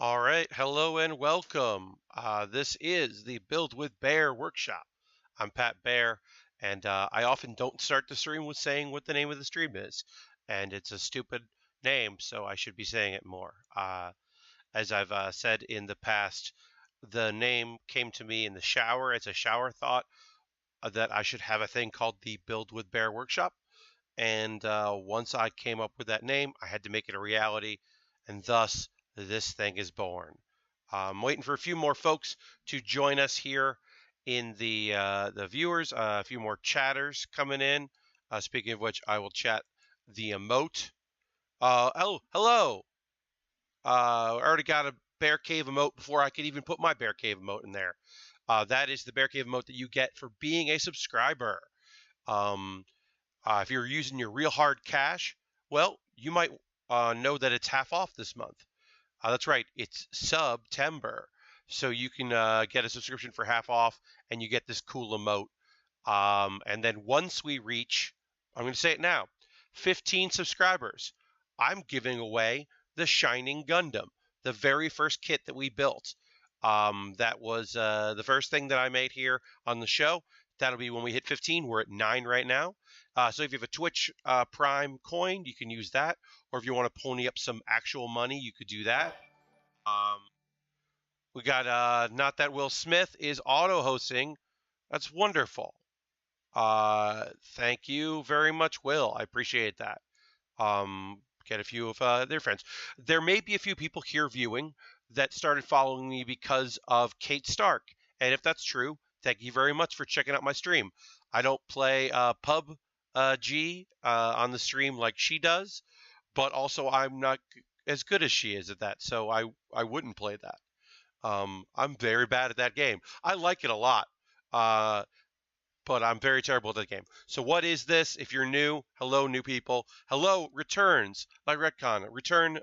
All right, hello and welcome. This is the Build with Bear workshop. I'm Pat Bear, and I often don't start the stream with saying what the name of the stream is, and it's a stupid name, so I should be saying it more. As I've said in the past, the name came to me in the shower as a shower thought that I should have a thing called the Build with Bear workshop, and once I came up with that name, I had to make it a reality, and thus this thing is born. I'm waiting for a few more folks to join us here in the viewers. A few more chatters coming in. Speaking of which, I will chat the emote. Oh, hello. I already got a Bear Cave emote before I could even put my Bear Cave emote in there. That is the Bear Cave emote that you get for being a subscriber. Um, if you're using your real hard cash, well, you might know that it's half off this month. That's right, it's September. So you can get a subscription for half off, and you get this cool emote. And then once we reach, I'm going to say it now, 15 subscribers, I'm giving away the Shining Gundam, the very first kit that we built. That was the first thing that I made here on the show. That'll be when we hit 15. We're at 9 right now. So if you have a Twitch Prime coin, you can use that. Or if you want to pony up some actual money, you could do that. We got Not That Will Smith is auto-hosting. That's wonderful. Thank you very much, Will. I appreciate that. Get a few of their friends. There may be a few people here viewing that started following me because of Kate Stark. And if that's true, thank you very much for checking out my stream. I don't play PUBG on the stream like she does, but also I'm not as good as she is at that, so I wouldn't play that. I'm very bad at that game. I like it a lot, but I'm very terrible at that game. So what is this? If you're new, hello, new people. Hello, returns, like Retcon, return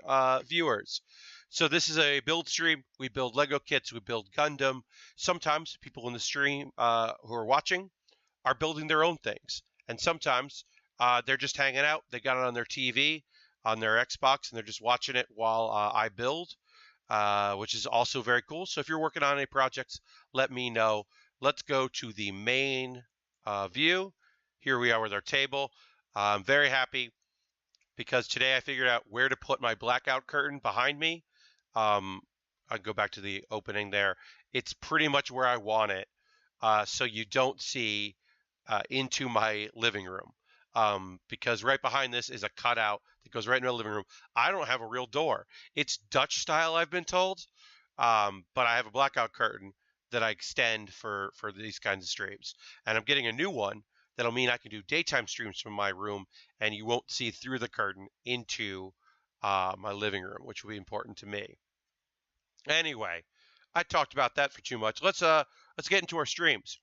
viewers. So this is a build stream. We build Lego kits. We build Gundam. Sometimes people in the stream who are watching are building their own things. And sometimes they're just hanging out. They got it on their TV, on their Xbox, and they're just watching it while I build, which is also very cool. So if you're working on any projects, let me know. let's go to the main view. Here we are with our table. I'm very happy because today I figured out where to put my blackout curtain behind me. I'll go back to the opening there. It's pretty much where I want it, so you don't see into my living room. Because right behind this is a cutout that goes right into the living room. I don't have a real door. It's Dutch style, I've been told, but I have a blackout curtain that I extend for these kinds of streams. And I'm getting a new one that'll mean I can do daytime streams from my room, and you won't see through the curtain into my living room, which will be important to me. Anyway, I talked about that for too much. Let's get into our streams.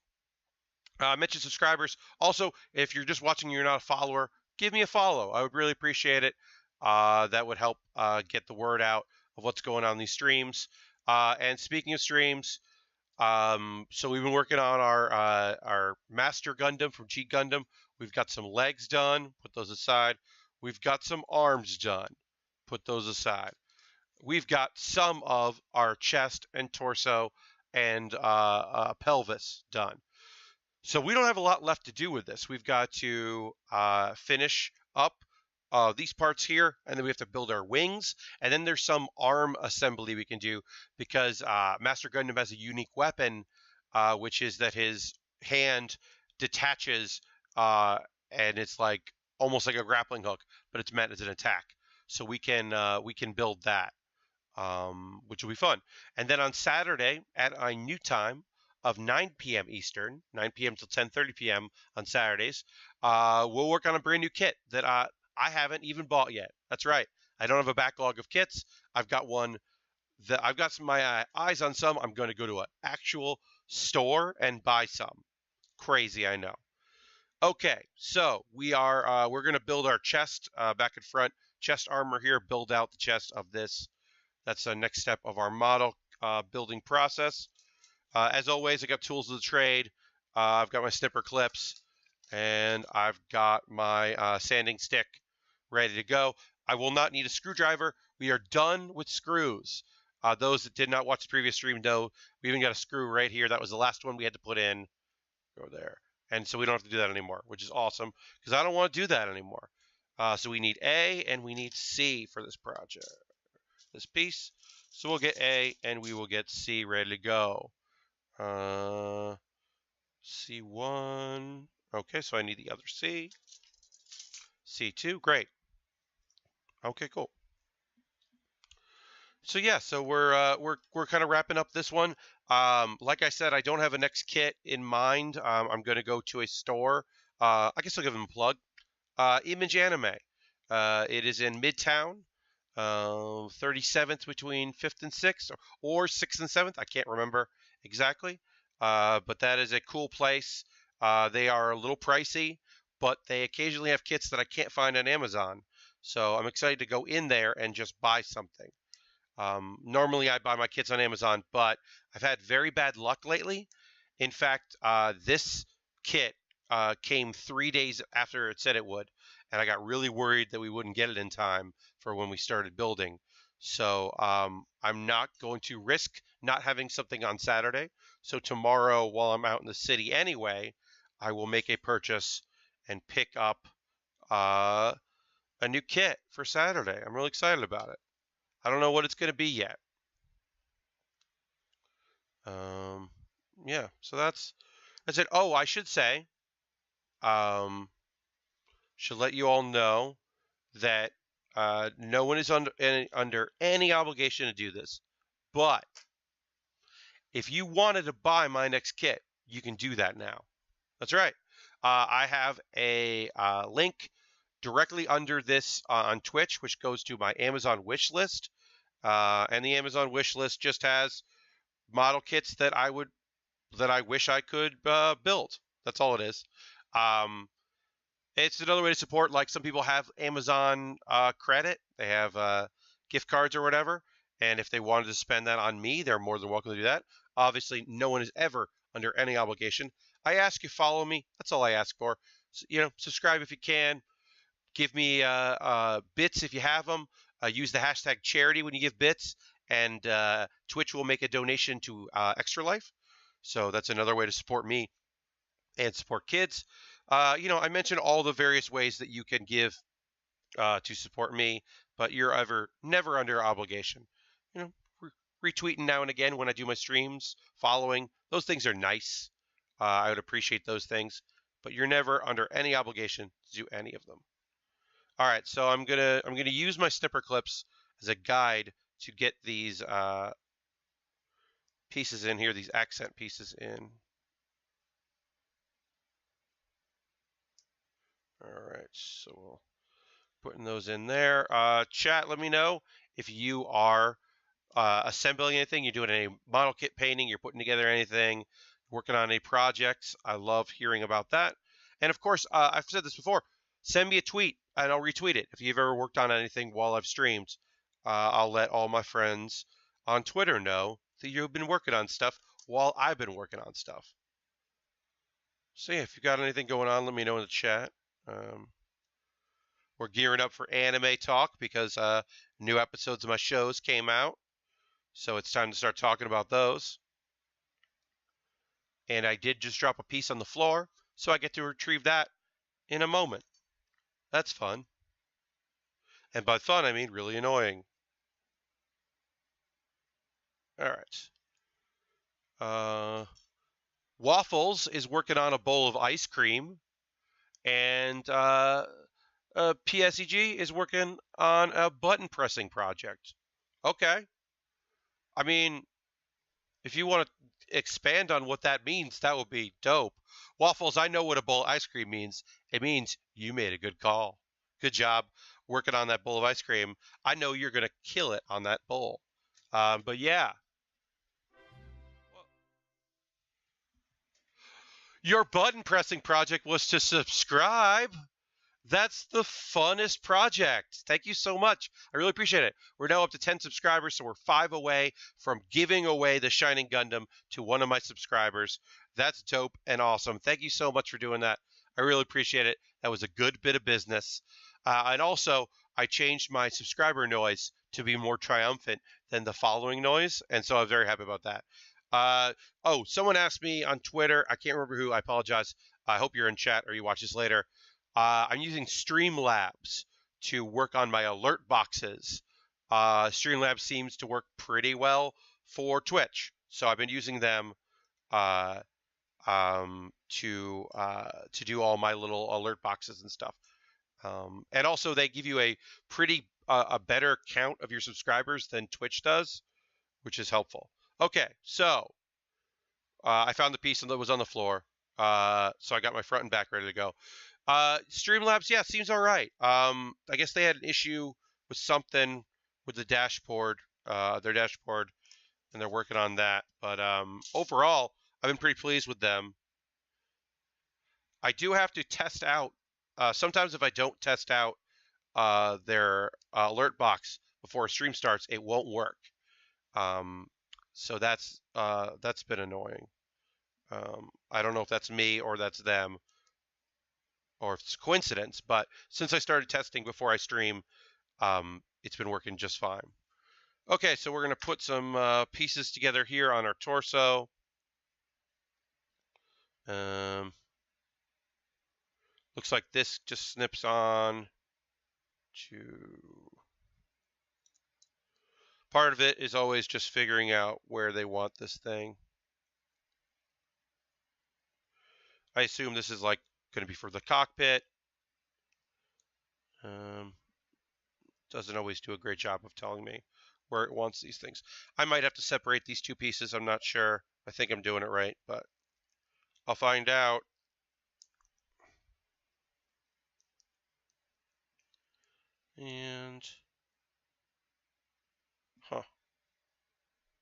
Mention subscribers. Also, if you're just watching and you're not a follower, give me a follow. I would really appreciate it. That would help get the word out of what's going on in these streams. And speaking of streams, so we've been working on our Master Gundam from Cheat Gundam. We've got some legs done. Put those aside. We've got some arms done. Put those aside. We've got some of our chest and torso and pelvis done. So we don't have a lot left to do with this. We've got to finish up these parts here, and then we have to build our wings. And then there's some arm assembly we can do because Master Gundam has a unique weapon, which is that his hand detaches, and it's like almost like a grappling hook, but it's meant as an attack. So we can build that, which will be fun. And then on Saturday at a new time of 9 p.m. Eastern, 9 p.m. till 10:30 p.m. on Saturdays, we'll work on a brand new kit that I haven't even bought yet. That's right. I don't have a backlog of kits. I've got one that I've got my eyes on some. I'm going to go to an actual store and buy some. Crazy, I know. Okay, so we're going to build our chest back and front. Chest armor here, build out the chest of this. That's the next step of our model building process. As always, I got tools of the trade. I've got my snipper clips, and I've got my sanding stick ready to go. I will not need a screwdriver. We are done with screws. Those that did not watch the previous stream know we even got a screw right here. That was the last one we had to put in. Go there. And so we don't have to do that anymore, which is awesome because I don't want to do that anymore. So we need A and we need C for this project, this piece. So we'll get A and we will get C ready to go. C1. Okay, so I need the other C. C2, great. Okay, cool. So yeah, so we're kind of wrapping up this one. Like I said, I don't have a next kit in mind. I'm going to go to a store. I guess I'll give them a plug. Image Anime. It is in Midtown, 37th between 5th and 6th, or 6th and 7th. I can't remember exactly. But that is a cool place. They are a little pricey, but they occasionally have kits that I can't find on Amazon. So I'm excited to go in there and just buy something. Normally I buy my kits on Amazon, but I've had very bad luck lately. In fact, this kit came 3 days after it said it would, and I got really worried that we wouldn't get it in time for when we started building. So I'm not going to risk not having something on Saturday. So tomorrow, while I'm out in the city anyway, I will make a purchase and pick up a new kit for Saturday. I'm really excited about it. I don't know what it's going to be yet. Yeah, so that's it. Oh, I should say, should let you all know that no one is under any obligation to do this. But if you wanted to buy my next kit, you can do that now. That's right. I have a link directly under this on Twitch, which goes to my Amazon wish list. And the Amazon wish list just has model kits that I wish I could build. That's all it is. It's another way to support. Like some people have Amazon credit, they have gift cards or whatever, and if they wanted to spend that on me, they're more than welcome to do that. Obviously, no one is ever under any obligation. I ask you follow me. That's all I ask for. So, subscribe if you can. Give me bits if you have them. Use the hashtag charity when you give bits, and Twitch will make a donation to Extra Life. So that's another way to support me and support kids. I mentioned all the various ways that you can give to support me, but you're never under obligation. You know, retweeting now and again when I do my streams, following, those things are nice. I would appreciate those things, but you're never under any obligation to do any of them. All right, so I'm gonna use my snipper clips as a guide to get these pieces in here, these accent pieces in. All right, so we'll putting those in there. Chat, let me know if you are assembling anything, you're doing any model kit painting, you're putting together anything, working on any projects. I love hearing about that. And of course, I've said this before, send me a tweet and I'll retweet it. If you've ever worked on anything while I've streamed, I'll let all my friends on Twitter know that you've been working on stuff while I've been working on stuff. So yeah, if you got anything going on, let me know in the chat. We're gearing up for anime talk because new episodes of my shows came out. So it's time to start talking about those. And I did just drop a piece on the floor, so I get to retrieve that in a moment. That's fun. And by fun, I mean really annoying. All right. Waffles is working on a bowl of ice cream, and PSEG is working on a button pressing project. Okay. I mean, if you want to expand on what that means, that would be dope. Waffles, I know what a bowl of ice cream means. It means you made a good call. Good job working on that bowl of ice cream. I know you're going to kill it on that bowl. But yeah. Your button pressing project was to subscribe. That's the funnest project. Thank you so much. I really appreciate it. We're now up to 10 subscribers, so we're 5 away from giving away the Shining Gundam to one of my subscribers. That's dope and awesome. Thank you so much for doing that. I really appreciate it. That was a good bit of business. And also, I changed my subscriber noise to be more triumphant than the following noise, and so I'm very happy about that. Someone asked me on Twitter. I can't remember who. I apologize. I hope you're in chat or you watch this later. I'm using Streamlabs to work on my alert boxes. Streamlabs seems to work pretty well for Twitch, so I've been using them to do all my little alert boxes and stuff. And also, they give you a better count of your subscribers than Twitch does, which is helpful. Okay, so I found the piece that was on the floor, so I got my front and back ready to go. Streamlabs, yeah, seems all right. I guess they had an issue with something with the dashboard, their dashboard, and they're working on that. But overall, I've been pretty pleased with them. I do have to test out. Sometimes if I don't test out their alert box before a stream starts, it won't work. So that's been annoying. I don't know if that's me or that's them, or if it's coincidence, but since I started testing before I stream, it's been working just fine. Okay, so we're going to put some pieces together here on our torso. Looks like this just snips on to... Part of it is always just figuring out where they want this thing. I assume this is like going to be for the cockpit. Doesn't always do a great job of telling me where it wants these things. I might have to separate these two pieces. I'm not sure. I think I'm doing it right, but I'll find out. And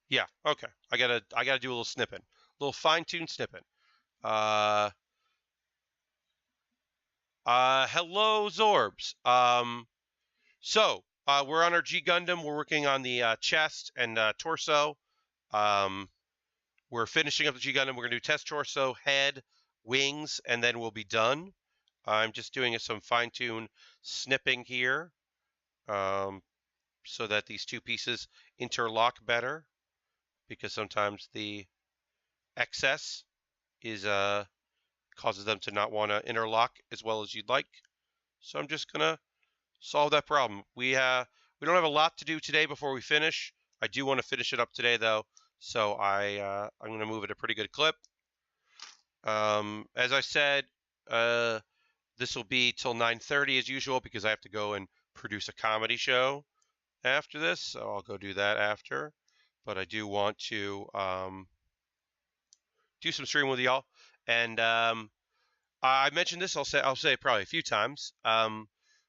yeah, okay. I gotta do a little snipping, a little fine-tuned snipping. Hello Zorbs. So we're on our G Gundam. We're working on the chest and torso. We're finishing up the G Gundam. We're gonna do test torso, head, wings, and then we'll be done. I'm just doing some fine-tune snipping here, so that these two pieces interlock better, because sometimes the excess is causes them to not want to interlock as well as you'd like. So I'm just gonna solve that problem. We don't have a lot to do today before we finish. I do want to finish it up today though, so I'm gonna move at a pretty good clip. As I said, this will be till 9:30 as usual because I have to go and produce a comedy show after this, so I'll go do that after. But I do want to do some streaming with y'all, and I mentioned this. I'll say it probably a few times.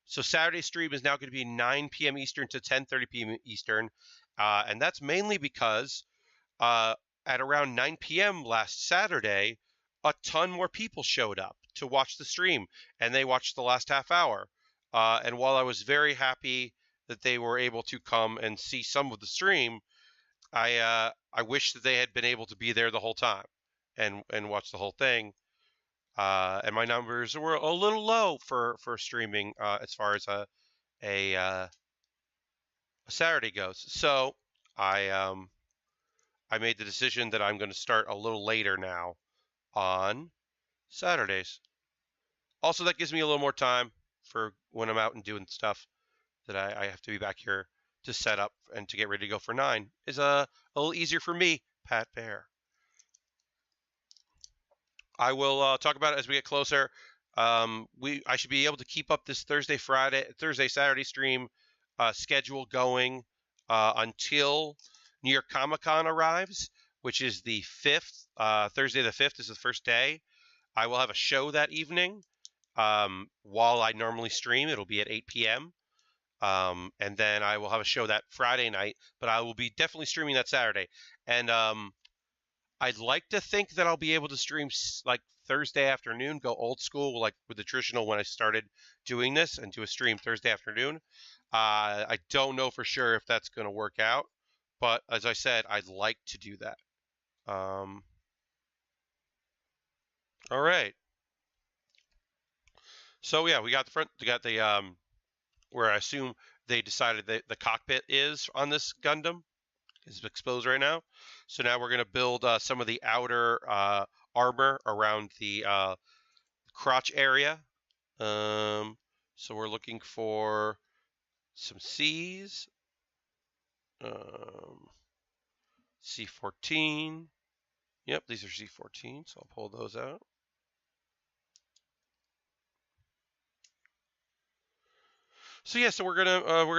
So Saturday stream is now going to be 9 p.m. Eastern to 10:30 p.m. Eastern, and that's mainly because at around 9 p.m. last Saturday, a ton more people showed up to watch the stream, and they watched the last half hour. And while I was very happy that they were able to come and see some of the stream, I wish that they had been able to be there the whole time and watch the whole thing. And my numbers were a little low for streaming as far as a Saturday goes. So I made the decision that I'm going to start a little later now on Saturdays. Also, that gives me a little more time for when I'm out and doing stuff that I have to be back here to set up and to get ready to go for 9 is a little easier for me, Pat Bear. I will talk about it as we get closer. I should be able to keep up this Thursday, Saturday stream schedule going until New York Comic Con arrives, which is the 5th. Thursday the 5th is the first day. I will have a show that evening. While I normally stream, it'll be at 8 p.m. And then I will have a show that Friday night, but I will be definitely streaming that Saturday. And I'd like to think that I'll be able to stream like Thursday afternoon, go old school, like with the traditional when I started doing this, and do a stream Thursday afternoon. I don't know for sure if that's going to work out, but as I said, I'd like to do that. All right. So yeah, we got the where I assume they decided that the cockpit is on this Gundam is exposed right now. So now we're going to build some of the outer armor around the crotch area. So we're looking for some C's. C14. Yep, these are C14, so I'll pull those out. So yeah, so we're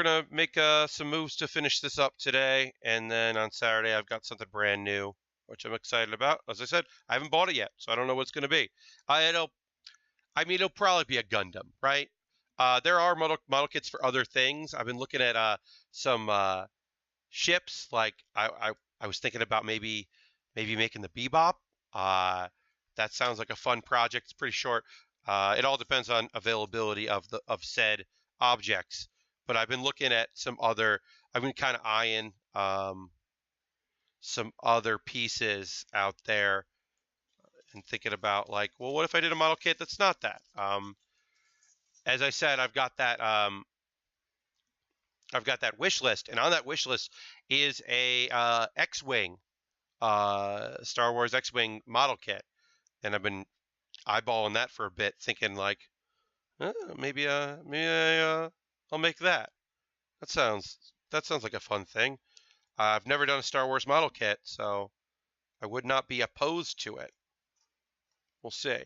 gonna make some moves to finish this up today, and then on Saturday I've got something brand new, which I'm excited about. As I said, I haven't bought it yet, so I don't know what it's gonna be. It'll probably be a Gundam, right? There are model kits for other things. I've been looking at some ships. Like I was thinking about maybe making the Bebop. That sounds like a fun project. It's pretty short. It all depends on availability of said objects. But I've been looking at some other. I've been kind of eyeing some other pieces out there and thinking about like, well, what if I did a model kit that's not that? As I said, I've got that wish list, and on that wish list is a X-wing, Star Wars X-wing model kit, and I've been eyeballing that for a bit, thinking like, maybe I'll make that. That sounds like a fun thing. I've never done a Star Wars model kit, so I would not be opposed to it. We'll see.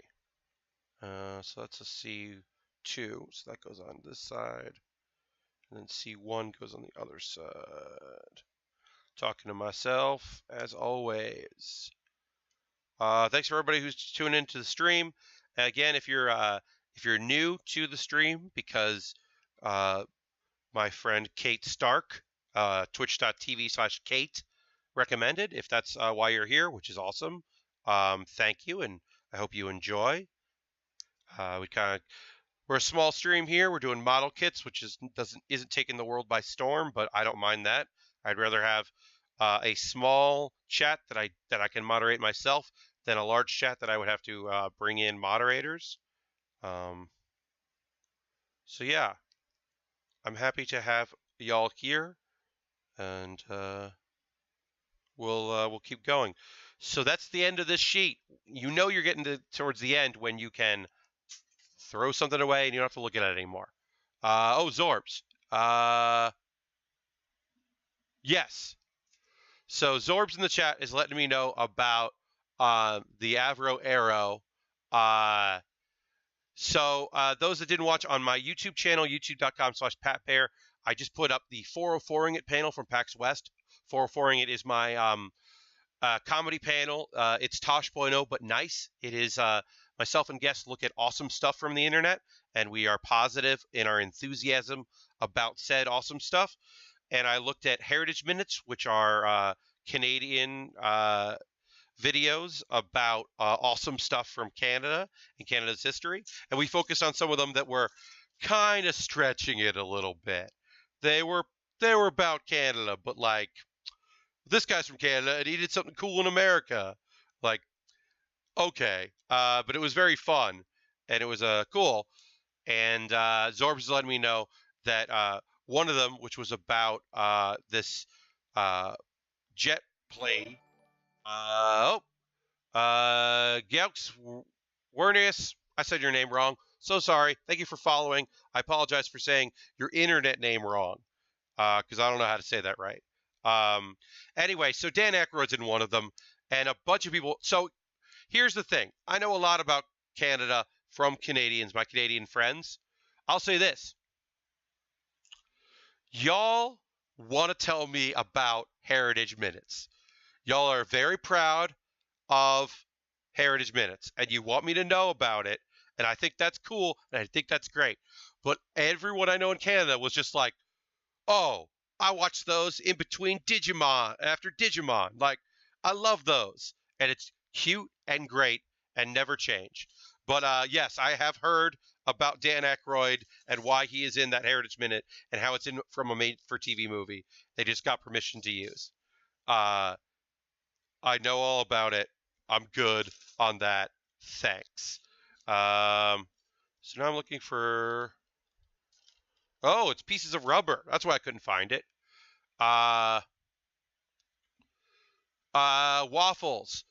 So that's a C2, so that goes on this side. And then C1 goes on the other side. Talking to myself, as always. Thanks for everybody who's tuning into the stream. Again, if you're new to the stream, because my friend Kate Stark, twitch.tv/Kate, recommended, if that's why you're here, which is awesome. Thank you, and I hope you enjoy. We're a small stream here. We're doing model kits, which isn't taking the world by storm, but I don't mind that. I'd rather have a small chat that I can moderate myself than a large chat that I would have to bring in moderators. So yeah, I'm happy to have y'all here, and we'll keep going. So that's the end of this sheet. You know you're getting towards the end when you can throw something away and you don't have to look at it anymore. Zorbs. Yes. So Zorbs in the chat is letting me know about the Avro Arrow. So those that didn't watch on my YouTube channel, youtube.com/PatBear, I just put up the 404ing It panel from PAX West. 404ing It is my comedy panel. It's Tosh.0, but nice. It is myself and guests look at awesome stuff from the internet, and we are positive in our enthusiasm about said awesome stuff. And I looked at Heritage Minutes, which are Canadian videos about awesome stuff from Canada and Canada's history. And we focused on some of them that were kind of stretching it a little bit. They were about Canada, but like, this guy's from Canada and he did something cool in America. Like, okay. But it was very fun and it was cool. And Zorbs is letting me know that one of them, which was about this jet plane. Gaux Wernius, I said your name wrong. So sorry. Thank you for following. I apologize for saying your internet name wrong because I don't know how to say that right. Anyway, so Dan Aykroyd's in one of them, and a bunch of people. So here's the thing. I know a lot about Canada from Canadians, my Canadian friends. I'll say this. Y'all want to tell me about Heritage Minutes. Y'all are very proud of Heritage Minutes, and you want me to know about it, and I think that's cool, and I think that's great. But everyone I know in Canada was just like, oh, I watch those in between Digimon, after Digimon. Like, I love those, and it's cute and great and never change. But yes, I have heard about Dan Aykroyd and why he is in that Heritage Minute and how it's in from a made-for-TV movie they just got permission to use. I know all about it. I'm good on that. Thanks. So now I'm looking for. Oh, it's Pieces of Rubber. That's why I couldn't find it. Waffles.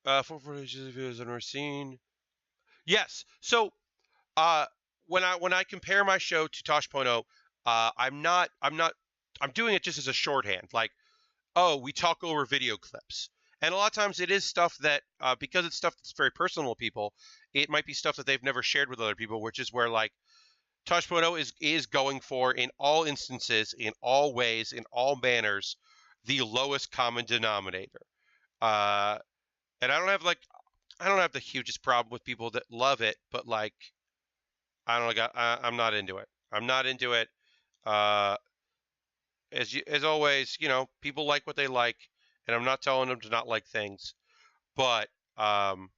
4 videos I've never seen. Yes. So when I compare my show to Tosh.0, I'm doing it just as a shorthand. Like, oh, we talk over video clips. And a lot of times it is stuff that, because it's stuff that's very personal to people, it might be stuff that they've never shared with other people, which is where, like, Tosh.0 is going for, in all instances, in all ways, in all manners, the lowest common denominator. And I don't have the hugest problem with people that love it, but, like, I don't know, I'm not into it. I'm not into it. As always, people like what they like, and I'm not telling them to not like things, but it's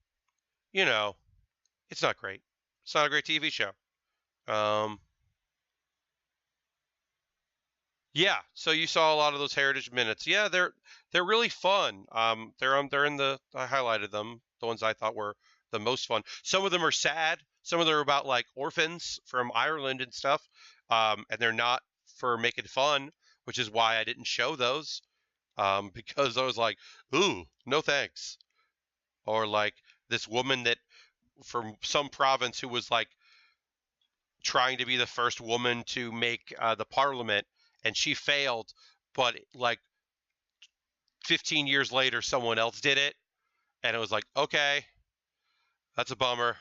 not great. It's not a great TV show. Yeah, so you saw a lot of those Heritage Minutes. Yeah, they're really fun. They're in the I highlighted them, the ones I thought were the most fun. Some of them are sad. Some of them are about like orphans from Ireland and stuff. And they're not for making fun, which is why I didn't show those. Because I was like, ooh, no thanks. Or like this woman that from some province who was like trying to be the first woman to make the parliament, and she failed, but like 15 years later someone else did it, and it was like, okay, that's a bummer.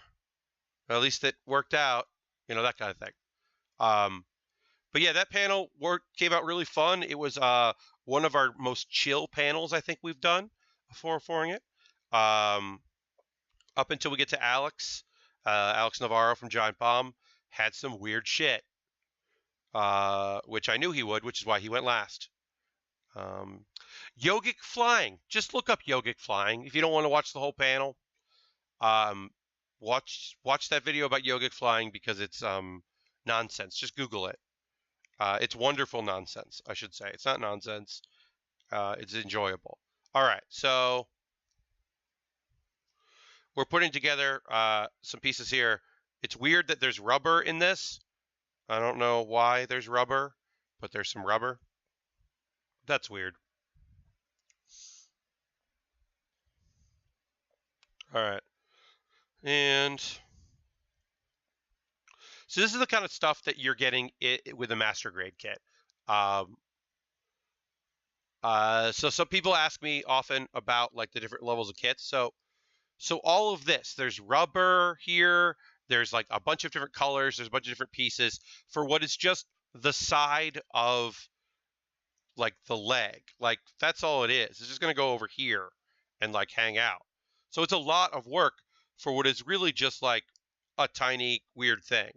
At least it worked out, that kind of thing. But yeah, that panel came out really fun. It was one of our most chill panels I think we've done before it. Up until we get to Alex Navarro from Giant Bomb had some weird shit, which I knew he would, which is why he went last. Yogic Flying. Just look up Yogic Flying if you don't want to watch the whole panel. Watch that video about Yogic Flying because it's nonsense. Just Google it. It's wonderful nonsense, I should say. It's not nonsense. It's enjoyable. All right, so we're putting together some pieces here. It's weird that there's rubber in this. I don't know why there's rubber, but there's some rubber. That's weird. All right. And so this is the kind of stuff that you're getting with a master grade kit. So some people ask me often about like the different levels of kits. So all of this, there's rubber here, there's like a bunch of different colors, there's a bunch of different pieces for what is just the side of like the leg. Like that's all it is. It's just going to go over here and like hang out. So it's a lot of work for what is really just like a tiny weird thing.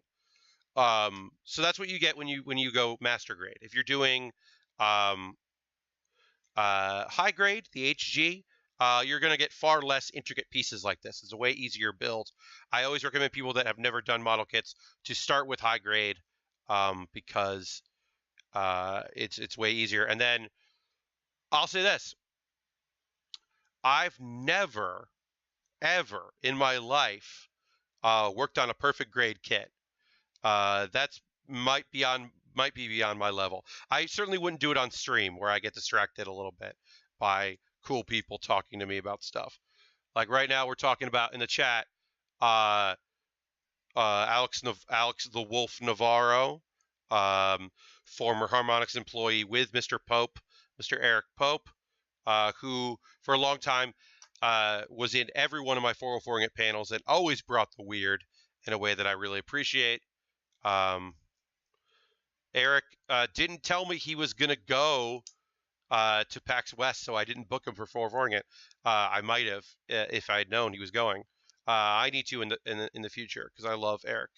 So that's what you get when you go master grade. If you're doing um, high grade, the HG, you're going to get far less intricate pieces like this. It's a way easier build. I always recommend people that have never done model kits to start with high grade because it's way easier. And then I'll say this: I've never ever in my life worked on a perfect grade kit. That's might be beyond my level. I certainly wouldn't do it on stream where I get distracted a little bit by cool people talking to me about stuff. Like right now, we're talking about in the chat, uh, Alex the Wolf Navarro, former Harmonix employee with Mr. Pope, Mr. Eric Pope, who for a long time was in every one of my 404 panels and always brought the weird in a way that I really appreciate. Eric didn't tell me he was going to go to PAX West, so I didn't book him for 404ing it. I might have if I had known he was going. I need to in the future because I love Eric,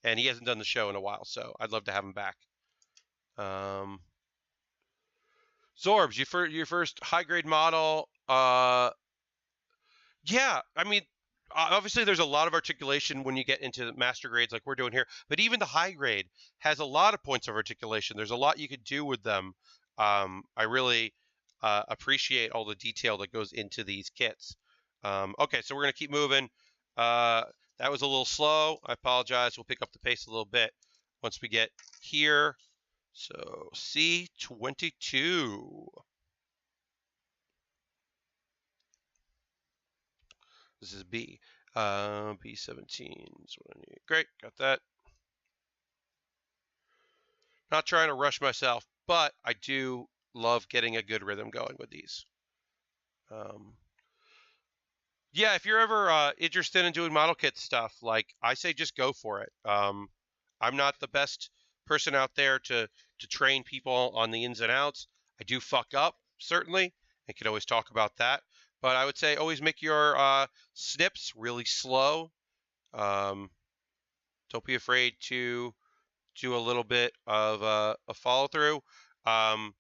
and he hasn't done the show in a while, so I'd love to have him back. Zorbs, your first high grade model. Yeah, I mean, obviously there's a lot of articulation when you get into the master grades like we're doing here, but even the high grade has a lot of points of articulation. There's a lot you could do with them. I really appreciate all the detail that goes into these kits. Okay, so we're going to keep moving. That was a little slow. I apologize. We'll pick up the pace a little bit once we get here. So C22. This is B. B17 is what I need. Great, got that. Not trying to rush myself, but I do love getting a good rhythm going with these. Yeah, if you're ever interested in doing model kit stuff, like I say, just go for it. I'm not the best person out there to train people on the ins and outs. I do fuck up, certainly, and can always talk about that. But I would say always make your snips really slow. Don't be afraid to do a little bit of a follow through. I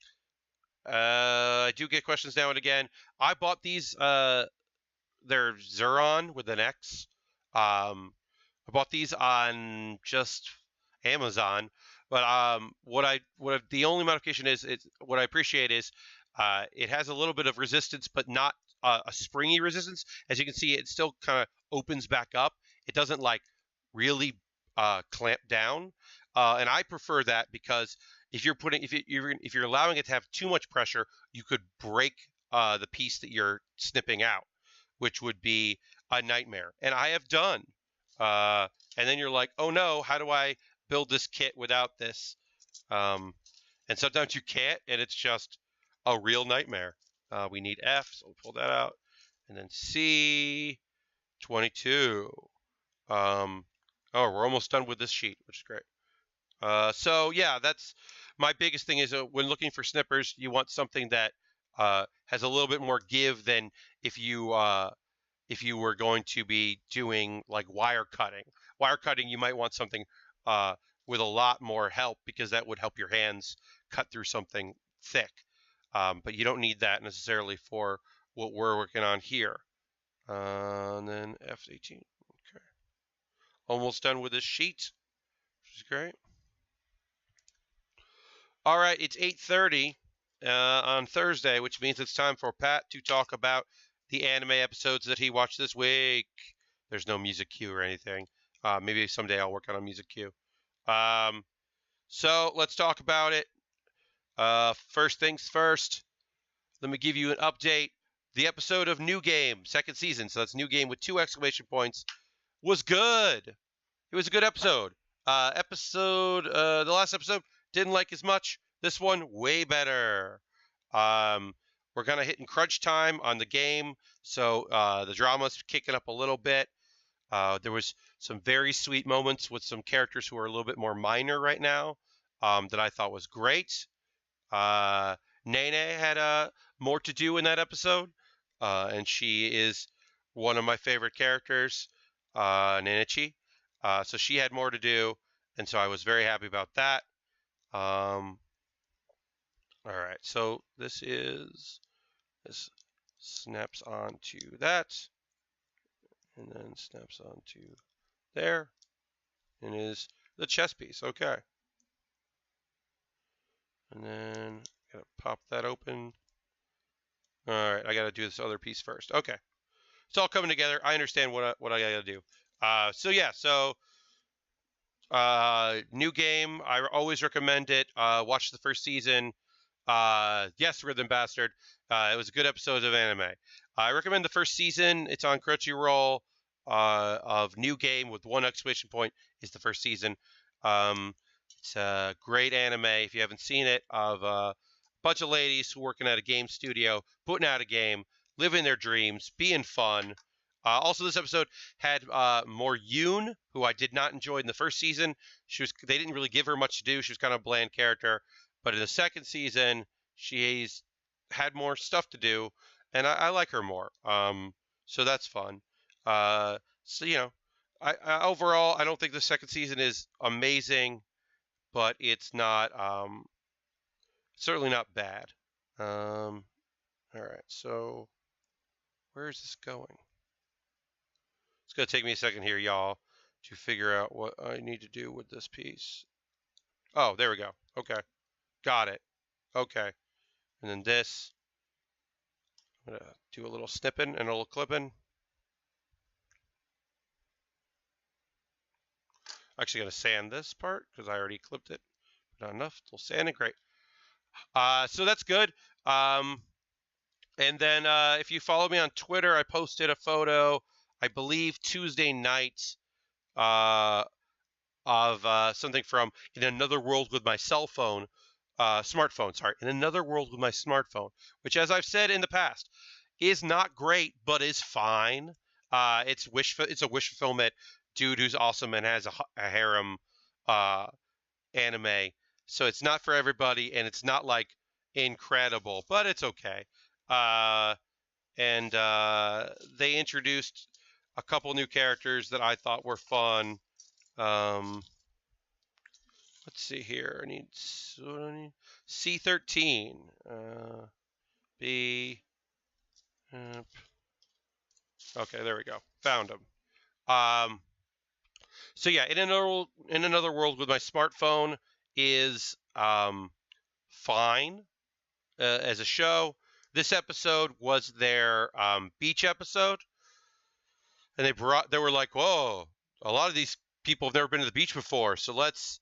do get questions now and again. I bought these. They're Xuron with an X. I bought these on just Amazon. But the only modification is what I appreciate is it has a little bit of resistance, but not a springy resistance. As you can see, it still kind of opens back up. It doesn't like really clamp down, and I prefer that because if you're allowing it to have too much pressure, you could break the piece that you're snipping out, which would be a nightmare. And I have done. And then you're like, oh no, how do I build this kit without this? And sometimes you can't, and it's just a real nightmare. We need F, so we'll pull that out. And then C, 22. Oh, we're almost done with this sheet, which is great. So yeah, that's my biggest thing is when looking for snippers, you want something that has a little bit more give than if you were going to be doing like wire cutting. Wire cutting, you might want something with a lot more help because that would help your hands cut through something thick. But you don't need that necessarily for what we're working on here. And then F18. Okay. Almost done with this sheet, which is great. All right, it's 8:30 on Thursday, which means it's time for Pat to talk about the anime episodes that he watched this week. There's no music cue or anything. Maybe someday I'll work on a music cue. So let's talk about it. First things first, let me give you an update The episode of New Game, second season, so that's New Game with 2 exclamation points, was good. It was a good episode. The last episode, didn't like as much. This one, way better. We're kind of hitting crunch time on the game, so the drama's kicking up a little bit. There was some very sweet moments with some characters who are a little bit more minor right now that I thought was great. Nene had more to do in that episode, and she is one of my favorite characters, Nenichi. So she had more to do, and so I was very happy about that. All right, so this snaps onto that, and then snaps onto there, and is the chess piece. Okay, and then gotta pop that open. All right, I gotta do this other piece first. Okay, it's all coming together. I understand what I gotta do. New Game. I always recommend it. Watch the first season. Yes, Rhythm Bastard. It was a good episode of anime. I recommend the first season. It's on Crunchyroll. Of New Game with 1 exclamation point is the first season. It's a great anime if you haven't seen it, of a bunch of ladies who working at a game studio, putting out a game, living their dreams, being fun. Also, this episode had more Yoon, who I did not enjoy in the first season. They didn't really give her much to do. She was kind of a bland character. But in the second season, she's had more stuff to do, and I like her more. So that's fun. Overall, I don't think the second season is amazing, but it's not certainly not bad. All right, so where is this going? It's gonna take me a second here, y'all, to figure out what I need to do with this piece. Oh, there we go. Okay, got it. Okay, and then this. I'm gonna do a little snipping and a little clipping. Actually, gonna sand this part because I already clipped it. Not enough. Still sanding. Great. So that's good. And then if you follow me on Twitter, I posted a photo, I believe Tuesday night, of something from In Another World with my cell phone, smartphone, sorry, In Another World with my smartphone, which, as I've said in the past, is not great, but is fine. It's a wish fulfillment dude who's awesome and has a harem anime. So it's not for everybody, and it's not like incredible, but it's okay. And they introduced a couple new characters that I thought were fun. Let's see here. I need C13. B. Okay, there we go. Found them. So yeah, In Another World with my smartphone is fine as a show. This episode was their beach episode, and they were like, whoa, a lot of these people have never been to the beach before, so let's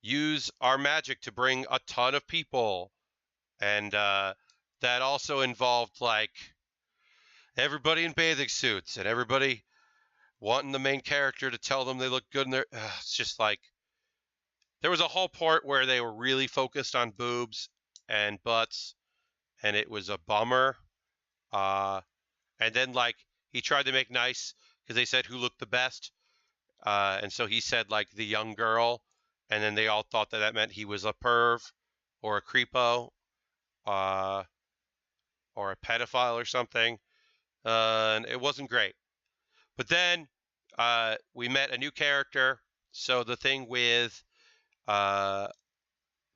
use our magic to bring a ton of people. And that also involved like everybody in bathing suits and everybody wanting the main character to tell them they look good in their. It's just like there was a whole part where they were really focused on boobs and butts, and it was a bummer. And then like he tried to make nice because they said who looked the best, and so he said like the young girl, and then they all thought that meant he was a perv or a creepo, or a pedophile or something, and it wasn't great. But then we met a new character. So the thing with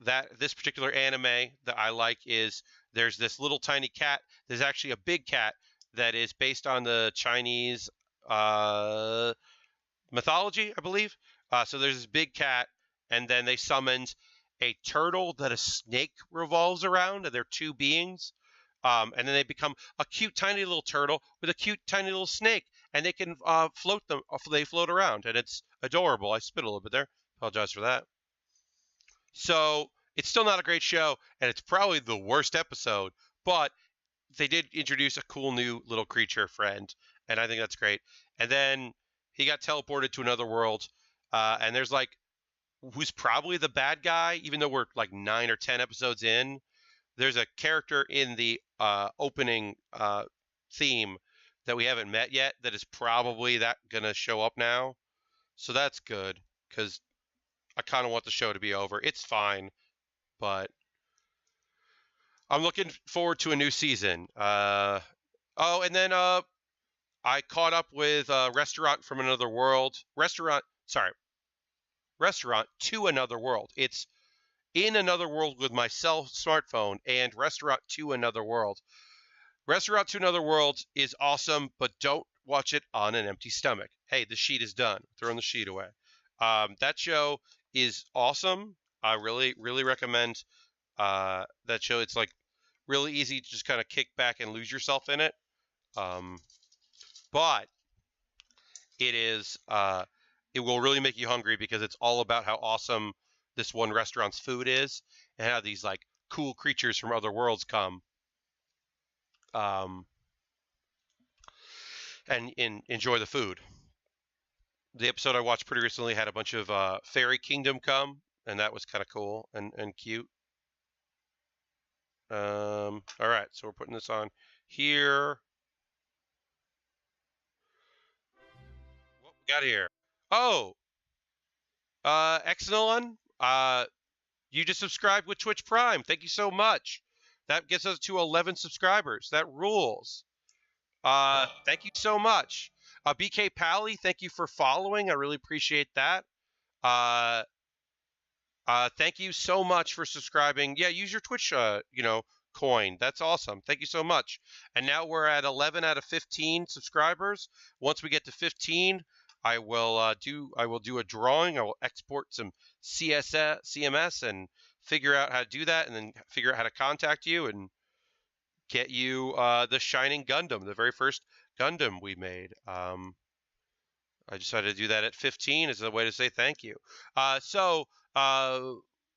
this particular anime that I like is there's this little tiny cat. There's actually a big cat that is based on the Chinese mythology, I believe. So there's this big cat, and then they summoned a turtle that a snake revolves around, and they're two beings. And then they become a cute tiny little turtle with a cute tiny little snake, and they can float them. They float around, and it's adorable. I spit a little bit there. Apologize for that. So it's still not a great show, and it's probably the worst episode, but they did introduce a cool new little creature friend, and I think that's great. And then he got teleported to another world, and there's like who's probably the bad guy, even though we're like 9 or 10 episodes in. There's a character in the opening theme that we haven't met yet that is probably that gonna show up now. So that's good because I kind of want the show to be over. It's fine, but I'm looking forward to a new season. Oh, and then I caught up with Restaurant from Another World. Restaurant to Another World. It's in another world with my cell smartphone and Restaurant to Another World. Restaurant to Another World is awesome, but don't watch it on an empty stomach. Hey, the sheet is done. Throwing the sheet away. That show is awesome. I really, really recommend that show. It's like really easy to just kind of kick back and lose yourself in it. But it is it will really make you hungry because it's all about how awesome this one restaurant's food is and how these like cool creatures from other worlds come and enjoy the food. The episode I watched pretty recently had a bunch of Fairy Kingdom come, and that was kind of cool and cute. All right, so we're putting this on here. What we got here? Oh, Exelon, you just subscribed with Twitch Prime. Thank you so much. That gets us to 11 subscribers. That rules. Thank you so much. BK Pally, thank you for following. I really appreciate that. Thank you so much for subscribing. Yeah, use your Twitch, coin. That's awesome. Thank you so much. And now we're at 11 out of 15 subscribers. Once we get to 15, I will do a drawing. I will export some CMS and figure out how to do that, and then figure out how to contact you and get you the Shining Gundam, the very first Gundam we made. I decided to do that at 15 as a way to say thank you.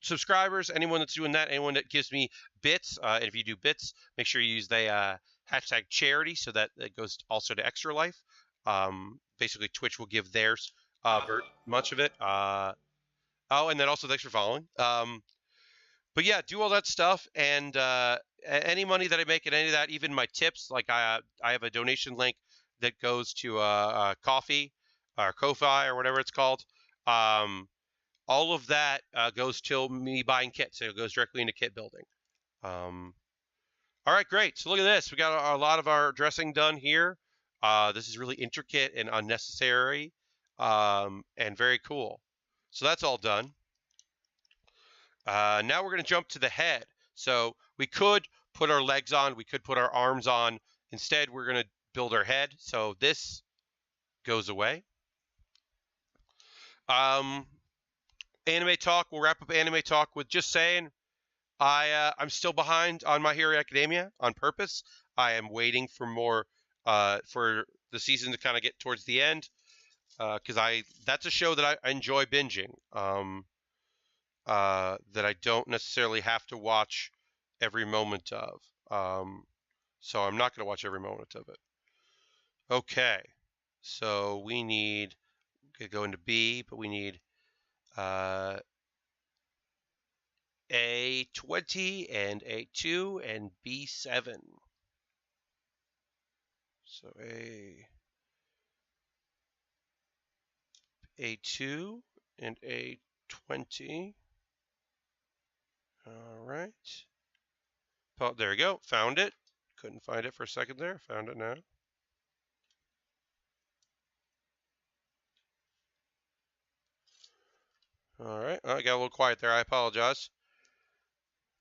Subscribers, anyone that's doing that, anyone that gives me bits, and if you do bits, make sure you use the hashtag charity so that it goes also to Extra Life. Basically, Twitch will give theirs much of it. Oh, and then also thanks for following. But yeah, do all that stuff, and any money that I make and any of that, even my tips, like I have a donation link that goes to Coffee or Ko-Fi or whatever it's called. All of that goes to me buying kits, so it goes directly into kit building. All right, great. So look at this. We got a lot of our dressing done here. This is really intricate and unnecessary and very cool. So that's all done. Now we're going to jump to the head. So we could put our legs on. We could put our arms on. Instead, we're going to build our head. So this goes away. Anime talk. We'll wrap up anime talk with just saying I'm still behind on My Hero Academia on purpose. I am waiting for more for the season to kind of get towards the end because that's a show that I enjoy binging. That I don't necessarily have to watch every moment of. So I'm not going to watch every moment of it. Okay, so we need to go into B, but we need A20 and A2 and B7. So A2 and A20. All right. Oh, there we go. Found it. Couldn't find it for a second there. Found it now. All right. I got a little quiet there. I apologize.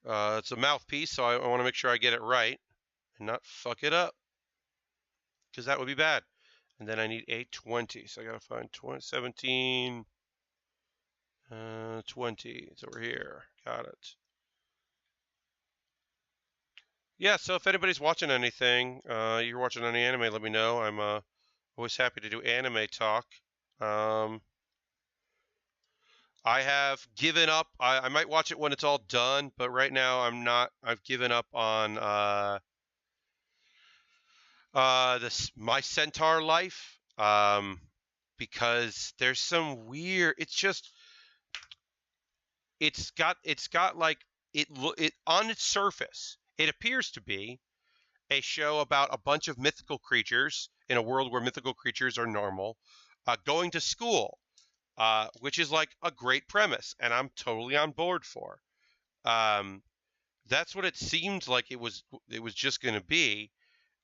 It's a mouthpiece, so I want to make sure I get it right and not fuck it up because that would be bad. And then I need A20, so I got to find 17, 20. It's over here. Got it. Yeah, so if anybody's watching anything, you're watching any anime, let me know. I'm always happy to do anime talk. I have given up. I might watch it when it's all done, but right now I'm not. I've given up on This My Centaur Life. Because there's some weird. It's got like it on its surface. It appears to be a show about a bunch of mythical creatures in a world where mythical creatures are normal, going to school, which is like a great premise, and I'm totally on board for. Um, that's what it seemed like it was. It was just going to be,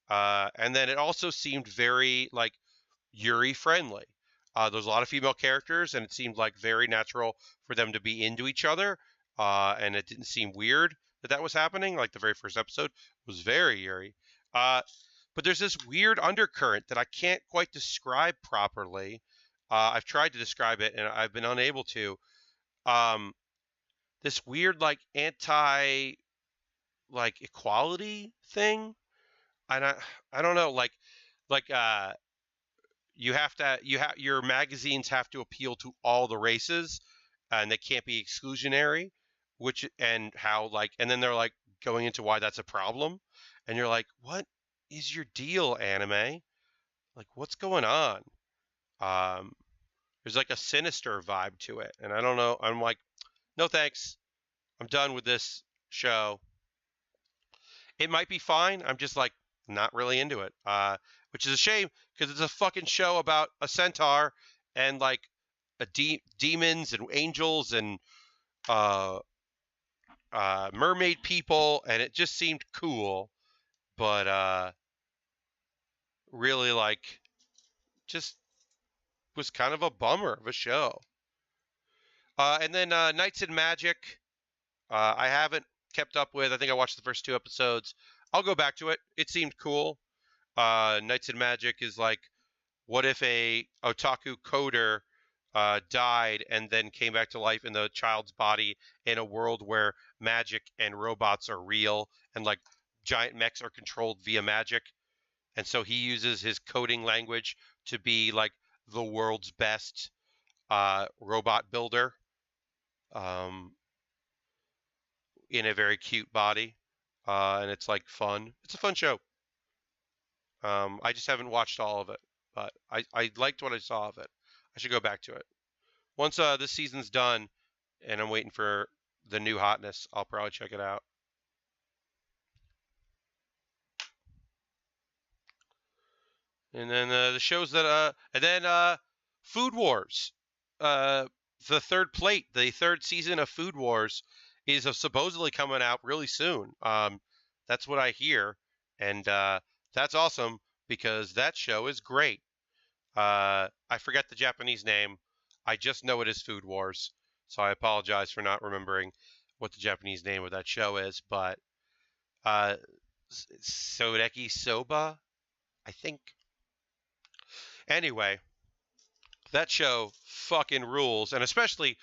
and then it also seemed very like Yuri friendly. There's a lot of female characters, and it seemed like very natural for them to be into each other. And it didn't seem weird that that was happening. Like the very first episode was very Yuri. Uh, but there's this weird undercurrent that I can't quite describe properly. I've tried to describe it, and I've been unable to. Um, this weird like anti like equality thing, and I don't know like your magazines have to appeal to all the races, and they can't be exclusionary, which and how like and then they're like going into why that's a problem, and you're like, what is your deal, anime? Like, what's going on? um there's like a sinister vibe to it, and I don't know. I'm like, no thanks, I'm done with this show. It might be fine. I'm just like not really into it. Which is a shame because it's a fucking show about a centaur and like demons and angels and uh, mermaid people, and it just seemed cool, but really like just was kind of a bummer of a show. And then Knights and Magic, I haven't kept up with. I think I watched the first two episodes. I'll go back to it. It seemed cool. Knights and Magic is like, what if a otaku coder died and then came back to life in the child's body in a world where magic and robots are real and like giant mechs are controlled via magic, and so he uses his coding language to be like the world's best robot builder, um, in a very cute body, and it's like fun. It's a fun show. I just haven't watched all of it, but I liked what I saw of it. I should go back to it. Once this season's done and I'm waiting for the new hotness, I'll probably check it out. And then the shows that and then Food Wars. Uh the third plate, the third season of Food Wars is supposedly coming out really soon. That's what I hear, and that's awesome because that show is great. I forget the Japanese name. I just know it is Food Wars, so I apologize for not remembering what the Japanese name of that show is. But uh, Sodeki Soba, I think. Anyway, that show fucking rules, and especially,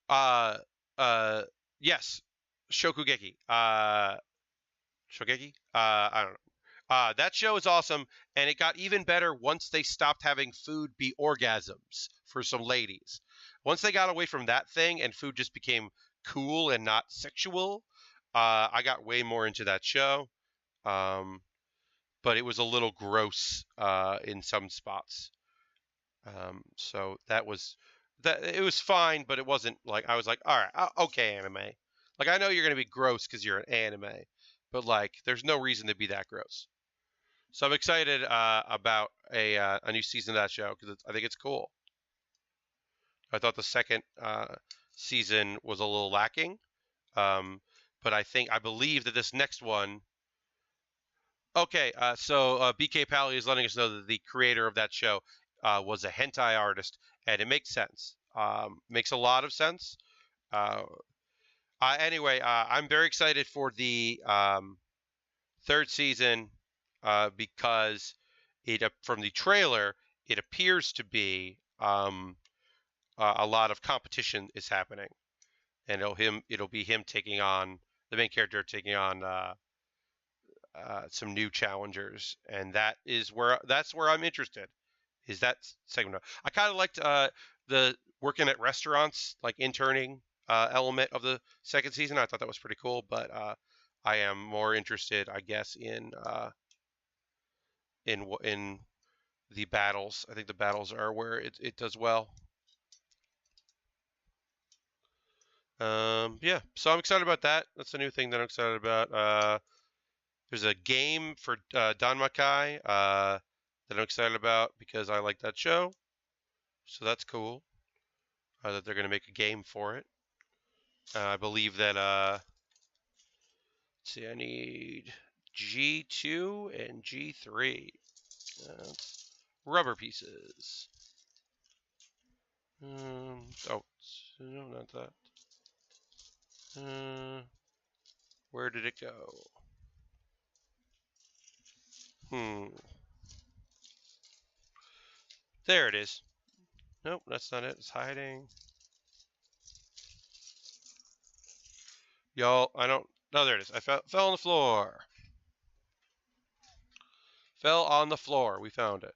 uh, uh, yes, Shokugeki. Shokugeki. I don't know. That show is awesome, and it got even better once they stopped having food be orgasms for some ladies. Once they got away from that thing and food just became cool and not sexual, I got way more into that show. Um, but it was a little gross in some spots. So that it was fine, but it wasn't like I was like, all right, okay, anime. Like I know you're gonna be gross because you're an anime, but like there's no reason to be that gross. So I'm excited about a new season of that show because I think it's cool. I thought the second season was a little lacking, um, but I believe that this next one. Okay, so BK Pally is letting us know that the creator of that show was a hentai artist, and it makes sense. Makes a lot of sense. Uh, anyway, I'm very excited for the third season because it from the trailer it appears to be a lot of competition is happening, and it'll be him taking on the main character taking on some new challengers, and that's where I'm interested. Is that segment? I kind of liked the working at restaurants, like interning element of the second season. I thought that was pretty cool, but I am more interested, I guess, in the battles. I think the battles are where it does well. Yeah, so I'm excited about that. That's a new thing that I'm excited about. There's a game for Danmakai that I'm excited about because I like that show. So that's cool that they're going to make a game for it. I believe that, let's see, I need G2 and G3. Rubber pieces. Oh, no, not that. Where did it go? There it is. Nope, that's not it. It's hiding. Y'all, I don't. No, there it is. I fell on the floor. Fell on the floor. We found it.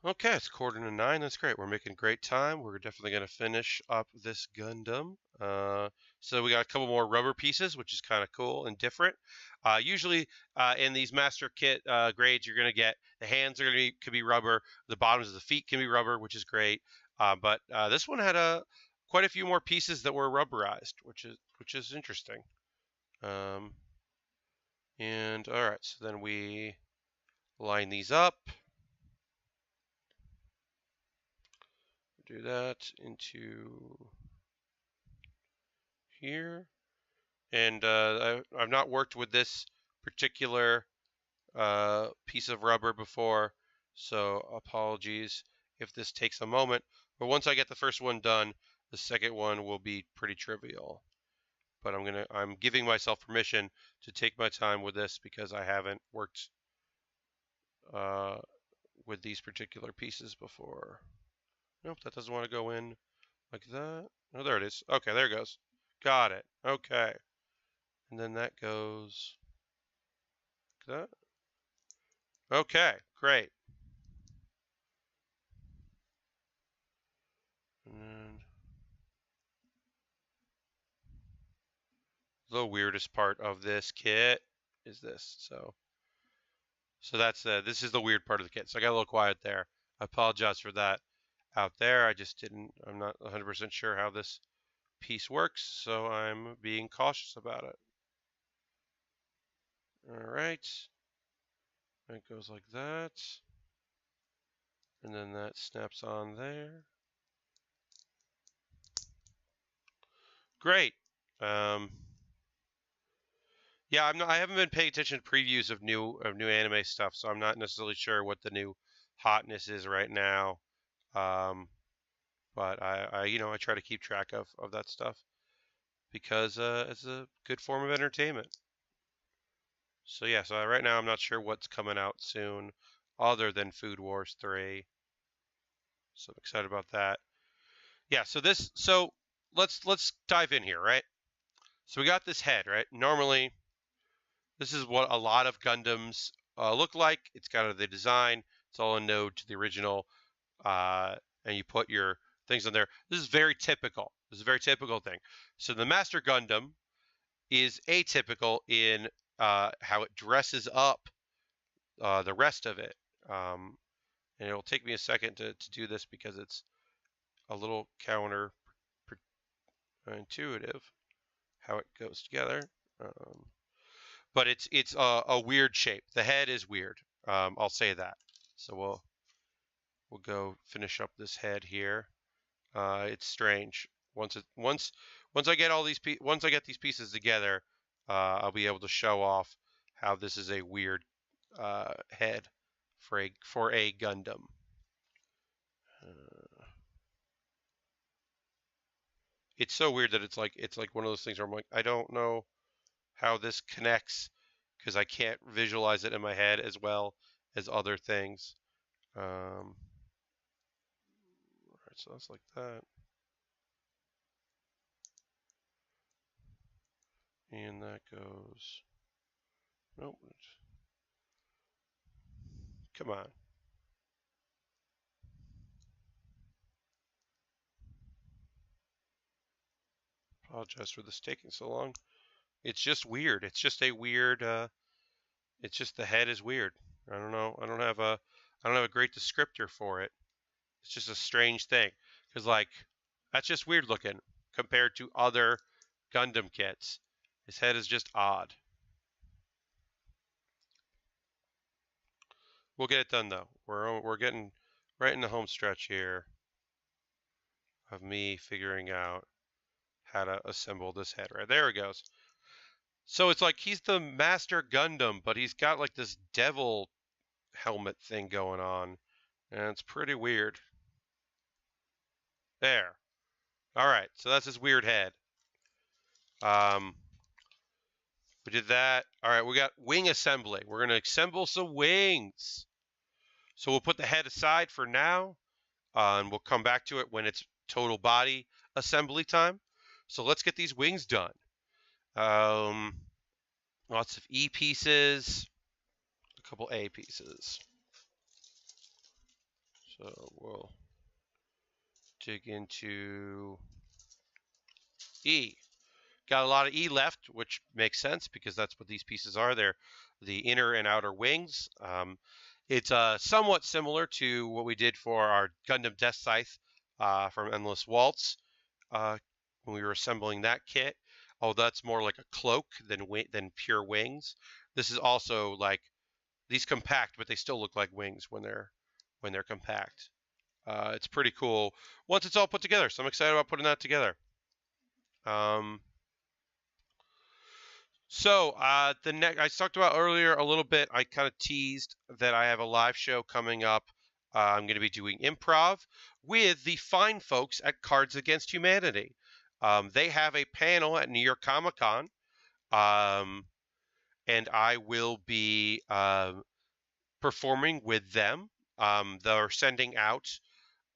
Okay, it's 8:45. That's great. We're making great time. We're definitely going to finish up this Gundam. So we got a couple more rubber pieces, which is kind of cool and different. Usually in these master kit grades, you're going to get the hands are going to be could be rubber, the bottoms of the feet can be rubber, which is great. But this one had quite a few more pieces that were rubberized, which is interesting. And all right, so then we line these up. Do that into here. And I've not worked with this particular piece of rubber before, so apologies if this takes a moment. But once I get the first one done, the second one will be pretty trivial. But I'm giving myself permission to take my time with this because I haven't worked with these particular pieces before. Nope, that doesn't want to go in like that. Oh, there it is. Okay, there it goes. Got it. Okay. And then that goes like that. Okay, great. And the weirdest part of this kit is this. So that's this is the weird part of the kit. So I got a little quiet there. I apologize for that out there. I'm not 100% sure how this piece works, so I'm being cautious about it. All right. It goes like that. And then that snaps on there. Great. Yeah, I haven't been paying attention to previews of new anime stuff, so I'm not necessarily sure what the new hotness is right now. But I try to keep track of that stuff because it's a good form of entertainment. So yeah, so right now I'm not sure what's coming out soon other than Food Wars 3. So I'm excited about that. Yeah, so let's dive in here, right? So we got this head, right? Normally this is what a lot of Gundams look like. It's kind of the design. It's all a node to the original, and you put your things on there. This is very typical. This is a very typical thing. So the Master Gundam is atypical in how it dresses up the rest of it. And it'll take me a second to do this because it's a little counterintuitive how it goes together. But it's a weird shape. The head is weird. I'll say that. So we'll go finish up this head here. It's strange. Once I get these pieces together, I'll be able to show off how this is a weird head for a Gundam. It's so weird that it's like one of those things where I'm like, I don't know how this connects because I can't visualize it in my head as well as other things. All right, so that's like that. And that goes, nope. Come on. Apologize for this taking so long. It's just weird. It's just a weird It's just the head is weird. I don't know. I don't have a great descriptor for it. It's just a strange thing because like that's just weird looking compared to other Gundam kits. His head is just odd. We'll get it done though. We're getting right in the home stretch here of me figuring out how to assemble this head. Right there it goes. So it's like he's the Master Gundam, but he's got like this devil helmet thing going on, and it's pretty weird. There. All right, so that's his weird head. Um, we did that. All right, we got wing assembly. We're gonna assemble some wings. So we'll put the head aside for now, and we'll come back to it when it's total body assembly time. So let's get these wings done. Lots of E pieces, a couple A pieces. So we'll dig into E. Got a lot of E left, which makes sense because that's what these pieces are. They're the inner and outer wings. It's somewhat similar to what we did for our Gundam Death Scythe from Endless Waltz when we were assembling that kit. Oh, that's more like a cloak than pure wings. This is also like these compact, but they still look like wings when they're compact. It's pretty cool once it's all put together. So I'm excited about putting that together. So the next I talked about earlier a little bit. I kind of teased that I have a live show coming up. I'm going to be doing improv with the fine folks at Cards Against Humanity. They have a panel at New York Comic Con, and I will be performing with them. They're sending out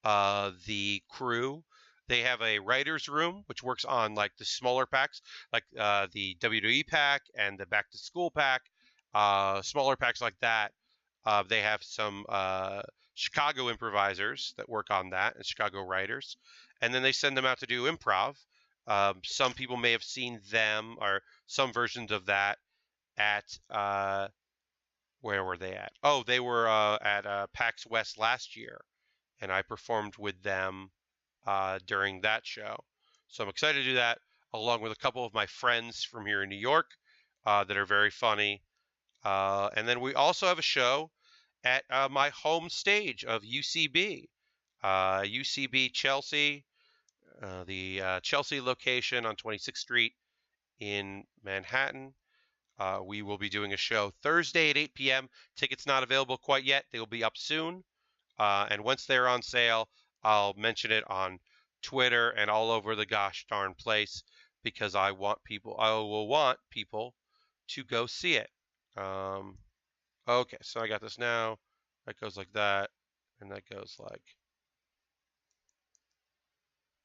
the crew. They have a writer's room, which works on like the smaller packs, like the WWE pack and the Back to School pack, smaller packs like that. They have some Chicago improvisers that work on that and Chicago writers. And then they send them out to do improv. Some people may have seen them or some versions of that at where were they at? Oh, they were at PAX West last year, and I performed with them during that show. So I'm excited to do that along with a couple of my friends from here in New York that are very funny. And then we also have a show at my home stage of UCB, UCB Chelsea, the Chelsea location on 26th Street in Manhattan. We will be doing a show Thursday at 8 p.m. Tickets not available quite yet. They will be up soon. And once they're on sale, I'll mention it on Twitter and all over the gosh darn place because I will want people to go see it. Okay, so I got this now. That goes like that, and that goes like.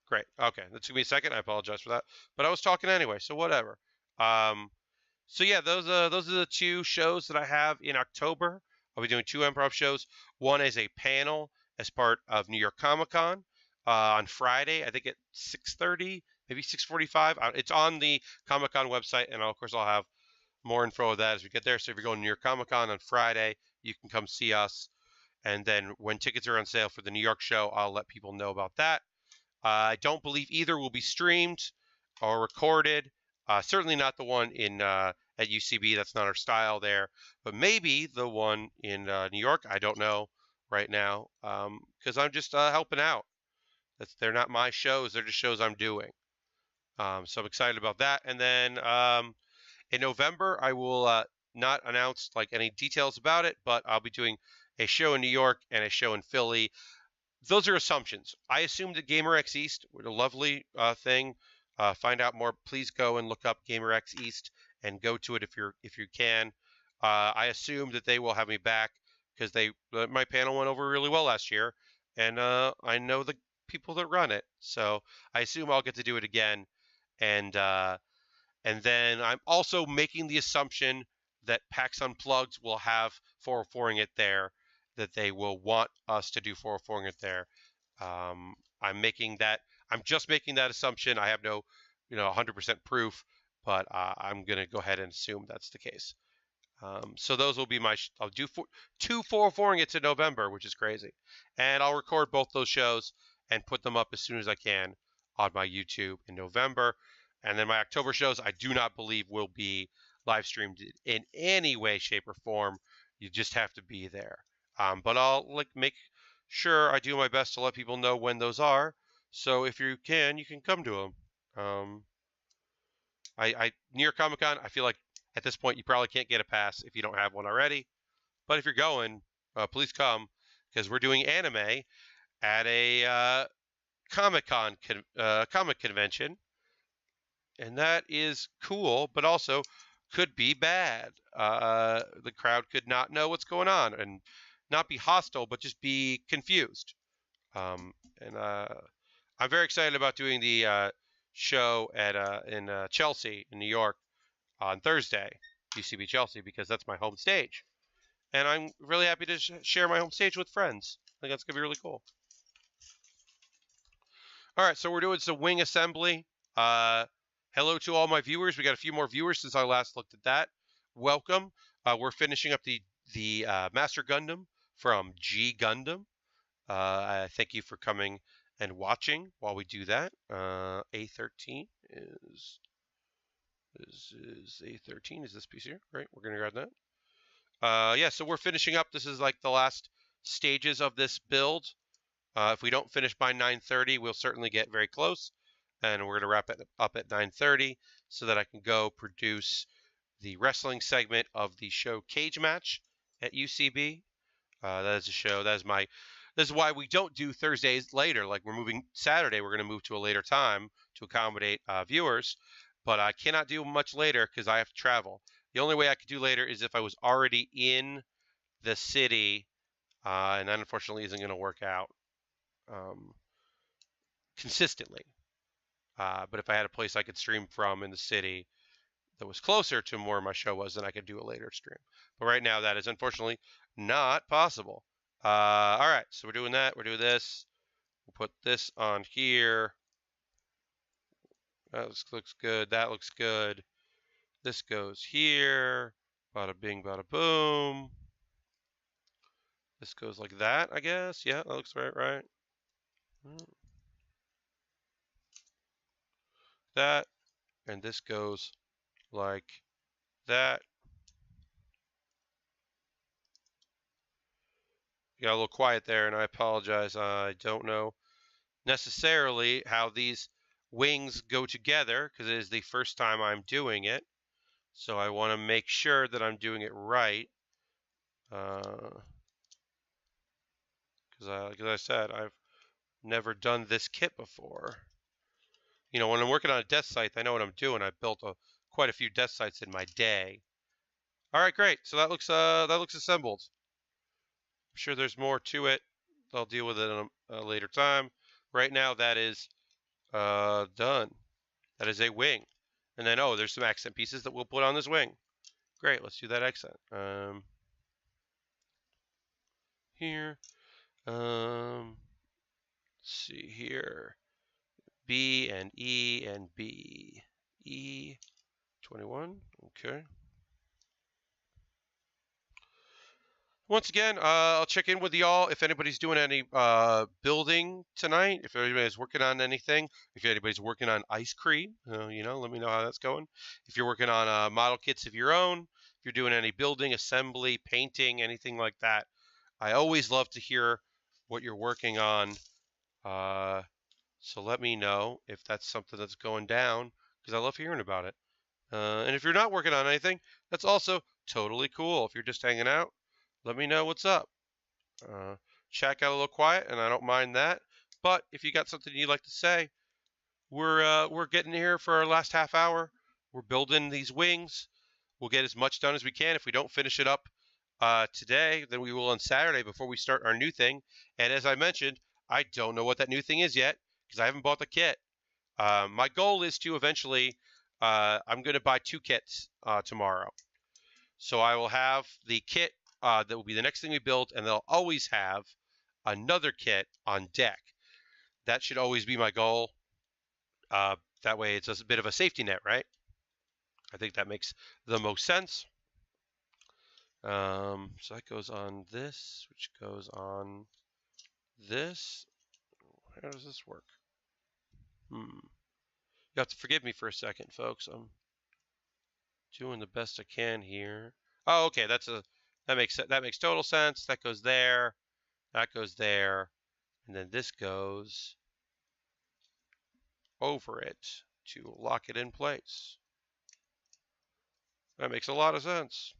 Great. Okay, that took me a second. I apologize for that, but I was talking anyway, so whatever. So yeah, those are the two shows that I have in October. I'll be doing two improv shows. One is a panel as part of New York Comic Con on Friday. I think at 6:30, maybe 6:45. It's on the Comic Con website, and of course I'll have more info of that as we get there. So if you're going to New York Comic Con on Friday, you can come see us. And then when tickets are on sale for the New York show, I'll let people know about that. I don't believe either will be streamed or recorded. Certainly not the one in at UCB. That's not our style there. But maybe the one in New York. I don't know right now because I'm just helping out. They're not my shows. They're just shows I'm doing. So I'm excited about that. And then in November, I will not announce like any details about it, but I'll be doing a show in New York and a show in Philly. Those are assumptions. I assumed that GamerX East was a lovely thing. Find out more. Please go and look up GamerX East and go to it if you can. I assume that they will have me back because my panel went over really well last year, and I know the people that run it, so I assume I'll get to do it again. And then I'm also making the assumption that PAX Unplugged will have 404ing it there, that they will want us to do 404ing it there. I'm just making that assumption. I have no, 100% proof, but I'm going to go ahead and assume that's the case. So those will be I'll do two 404 to November, which is crazy. And I'll record both those shows and put them up as soon as I can on my YouTube in November. And then my October shows, I do not believe will be live streamed in any way, shape, or form. You just have to be there. But I'll make sure I do my best to let people know when those are. So if you can come to them. New York Comic Con, I feel like at this point you probably can't get a pass if you don't have one already. But if you're going, please come, because we're doing anime at a comic convention, and that is cool, but also could be bad. The crowd could not know what's going on and not be hostile, but just be confused. And I'm very excited about doing the show at in Chelsea, in New York, on Thursday, UCB Chelsea, because that's my home stage. And I'm really happy to share my home stage with friends. I think that's going to be really cool. All right, so we're doing some wing assembly. Hello to all my viewers. We got a few more viewers since I last looked at that. Welcome. We're finishing up the Master Gundam from G Gundam. Thank you for coming and watching while we do that. A13 is A13 is this piece here. Right, we're gonna grab that. Yeah, so we're finishing up. This is like the last stages of this build. If we don't finish by 9:30, we'll certainly get very close, and we're gonna wrap it up at 9:30 so that I can go produce the wrestling segment of the show Cage Match at UCB. That is a show. This is why we don't do Thursdays later. Like, we're moving Saturday. We're going to move to a later time to accommodate viewers. But I cannot do much later because I have to travel. The only way I could do later is if I was already in the city, and that unfortunately isn't going to work out consistently. But if I had a place I could stream from in the city that was closer to where my show was, then I could do a later stream. But right now, that is unfortunately not possible. All right, so we're doing that. We're doing this. We'll put this on here. That looks good. That looks good. This goes here. Bada bing, bada boom. This goes like that, I guess. Yeah, that looks right. That. And this goes like that. Got a little quiet there, and I apologize. I don't know necessarily how these wings go together because it is the first time I'm doing it. So I want to make sure that I'm doing it right. Because like I said, I've never done this kit before. You know, when I'm working on a death site, I know what I'm doing. I've built quite a few death sites in my day. All right, great. So that looks assembled. I'm sure there's more to it. I'll deal with it in a later time. Right now, that is done. That is a wing. And then, oh, there's some accent pieces that we'll put on this wing. Great, let's do that accent. Here. Let's see here. B and E and B. E 21. Okay. Once again, I'll check in with y'all if anybody's doing any building tonight, if anybody's working on anything, if anybody's working on ice cream, you know, let me know how that's going. If you're working on model kits of your own, if you're doing any building, assembly, painting, anything like that, I always love to hear what you're working on. So let me know if that's something that's going down, because I love hearing about it. And if you're not working on anything, that's also totally cool. If you're just hanging out, let me know what's up. Chat got a little quiet, and I don't mind that. But if you got something you'd like to say, we're getting here for our last half hour. We're building these wings. We'll get as much done as we can. If we don't finish it up today, then we will on Saturday before we start our new thing. And as I mentioned, I don't know what that new thing is yet because I haven't bought the kit. My goal is to eventually, I'm going to buy 2 kits tomorrow. So I will have the kit that will be the next thing we build, and they'll always have another kit on deck. That should always be my goal. That way it's a bit of a safety net, right? I think that makes the most sense. So that goes on this, which goes on this. How does this work? You have to forgive me for a second, folks. I'm doing the best I can here. Oh, okay. That makes total sense. That goes there. That goes there, and then this goes over it to lock it in place. That makes a lot of sense.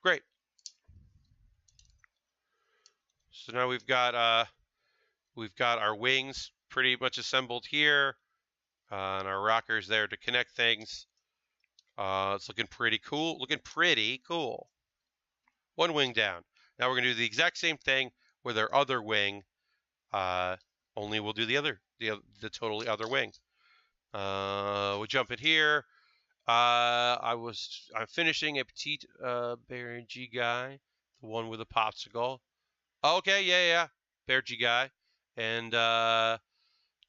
Great. So now we've got our wings pretty much assembled here, and our rockers there to connect things. It's looking pretty cool. One wing down. Now we're gonna do the exact same thing with our other wing. Only we'll do the totally other wing. We'll jump in here. I'm finishing a petite Bear G guy, the one with a popsicle. Okay, yeah, Bear G guy, and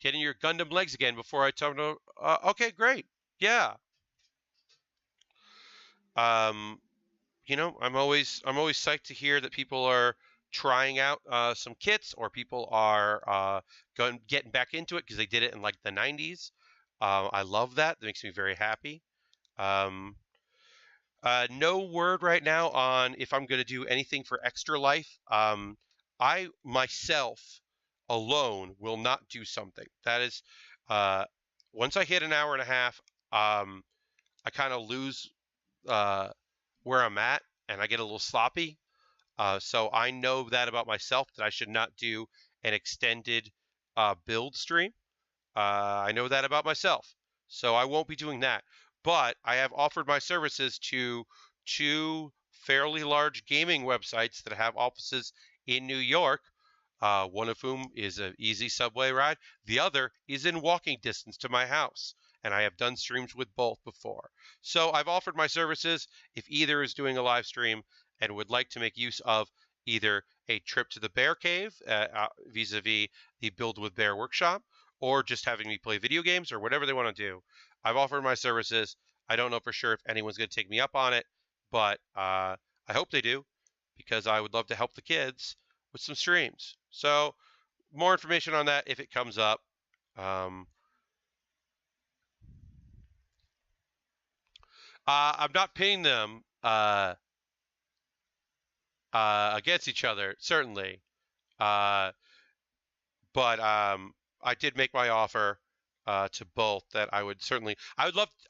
getting your Gundam legs again before I tell them. Okay, great, yeah. I'm always psyched to hear that people are trying out some kits, or people are getting back into it because they did it in like the 90s. I love that. That makes me very happy. Um, no word right now on if I'm going to do anything for Extra Life. I myself alone will not do something. That is, once I hit an hour and a half, I kind of lose where I'm at, and I get a little sloppy. So I know that about myself, that I should not do an extended build stream. I know that about myself, so I won't be doing that. But I have offered my services to two fairly large gaming websites that have offices in New York. One of whom is an easy subway ride. The other is in walking distance to my house, and I have done streams with both before. So I've offered my services if either is doing a live stream and would like to make use of either a trip to the Bear Cave vis-a-vis the Build with Bear workshop, or just having me play video games, or whatever they want to do. I've offered my services. I don't know for sure if anyone's going to take me up on it, but I hope they do, because I would love to help the kids with some streams. So more information on that if it comes up. I'm not pitting them against each other, certainly. But I did make my offer to both that I would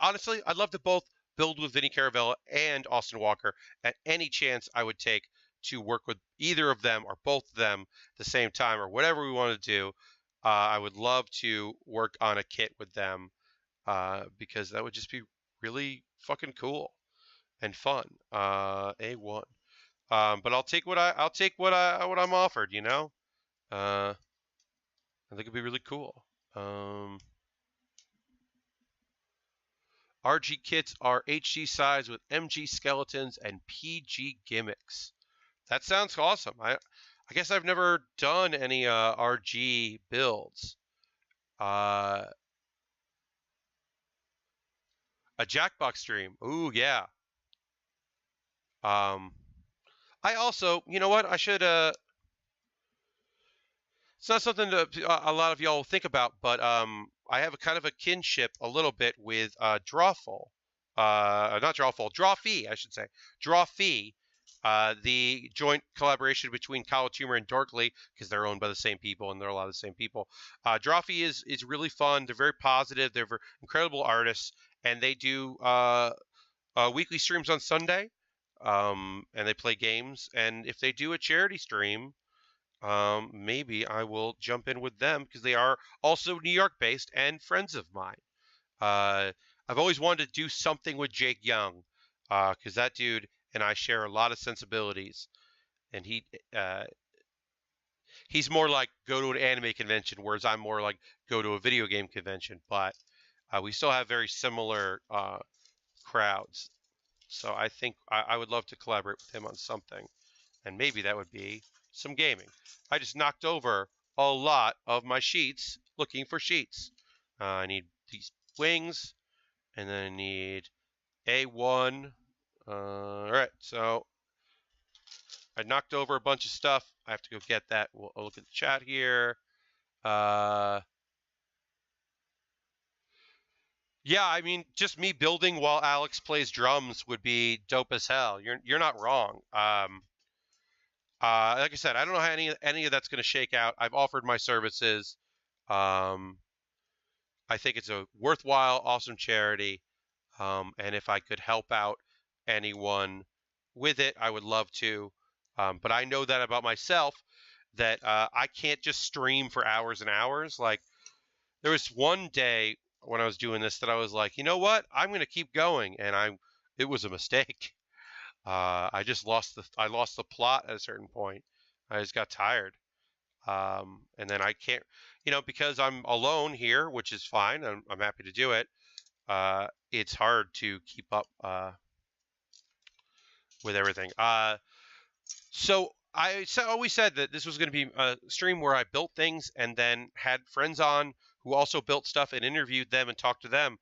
honestly, I'd love to both build with Vinny Caravella and Austin Walker at any chance I would take to work with either of them or both of them at the same time, or whatever we want to do. I would love to work on a kit with them because that would just be really fucking cool and fun. A1. But I'll take what I'm offered. I think it'd be really cool. RG kits are HG size with MG skeletons and PG gimmicks. That sounds awesome. I guess I've never done any RG builds. A Jackbox stream. Ooh, yeah. I also, you know what? I should it's not something that a lot of y'all think about, but I have a kind of a kinship a little bit with Drawful. Not Drawful, Drawfee, I should say. Drawfee, the joint collaboration between Kyle Tumor and Dorkly, because they're owned by the same people and they're a lot of the same people. Drawfee is really fun. They're very positive. They're incredible artists, and they do weekly streams on Sunday, and they play games. And if they do a charity stream, maybe I will jump in with them, because they are also New York based and friends of mine. I've always wanted to do something with Jake Young, because that dude and I share a lot of sensibilities, and he's more like go to an anime convention, whereas I'm more like go to a video game convention. But we still have very similar crowds, so I think I would love to collaborate with him on something, and maybe that would be some gaming. I just knocked over a lot of my sheets looking for sheets. I need these wings. And then I need A1. All right, so I knocked over a bunch of stuff. I have to go get that. We'll look at the chat here. Yeah, I mean, just me building while Alex plays drums would be dope as hell. You're not wrong. Like I said, I don't know how any of that's going to shake out. I've offered my services. Um, I think it's a worthwhile, awesome charity. And if I could help out anyone with it, I would love to. But I know that about myself, that I can't just stream for hours and hours. Like, there was one day when I was doing this that I was like, you know what? I'm going to keep going, and it was a mistake. I just lost the plot at a certain point. I just got tired. And then I can't, because I'm alone here, which is fine. I'm happy to do it. It's hard to keep up with everything. So I always said that this was going to be a stream where I built things and then had friends on who also built stuff and interviewed them and talked to them,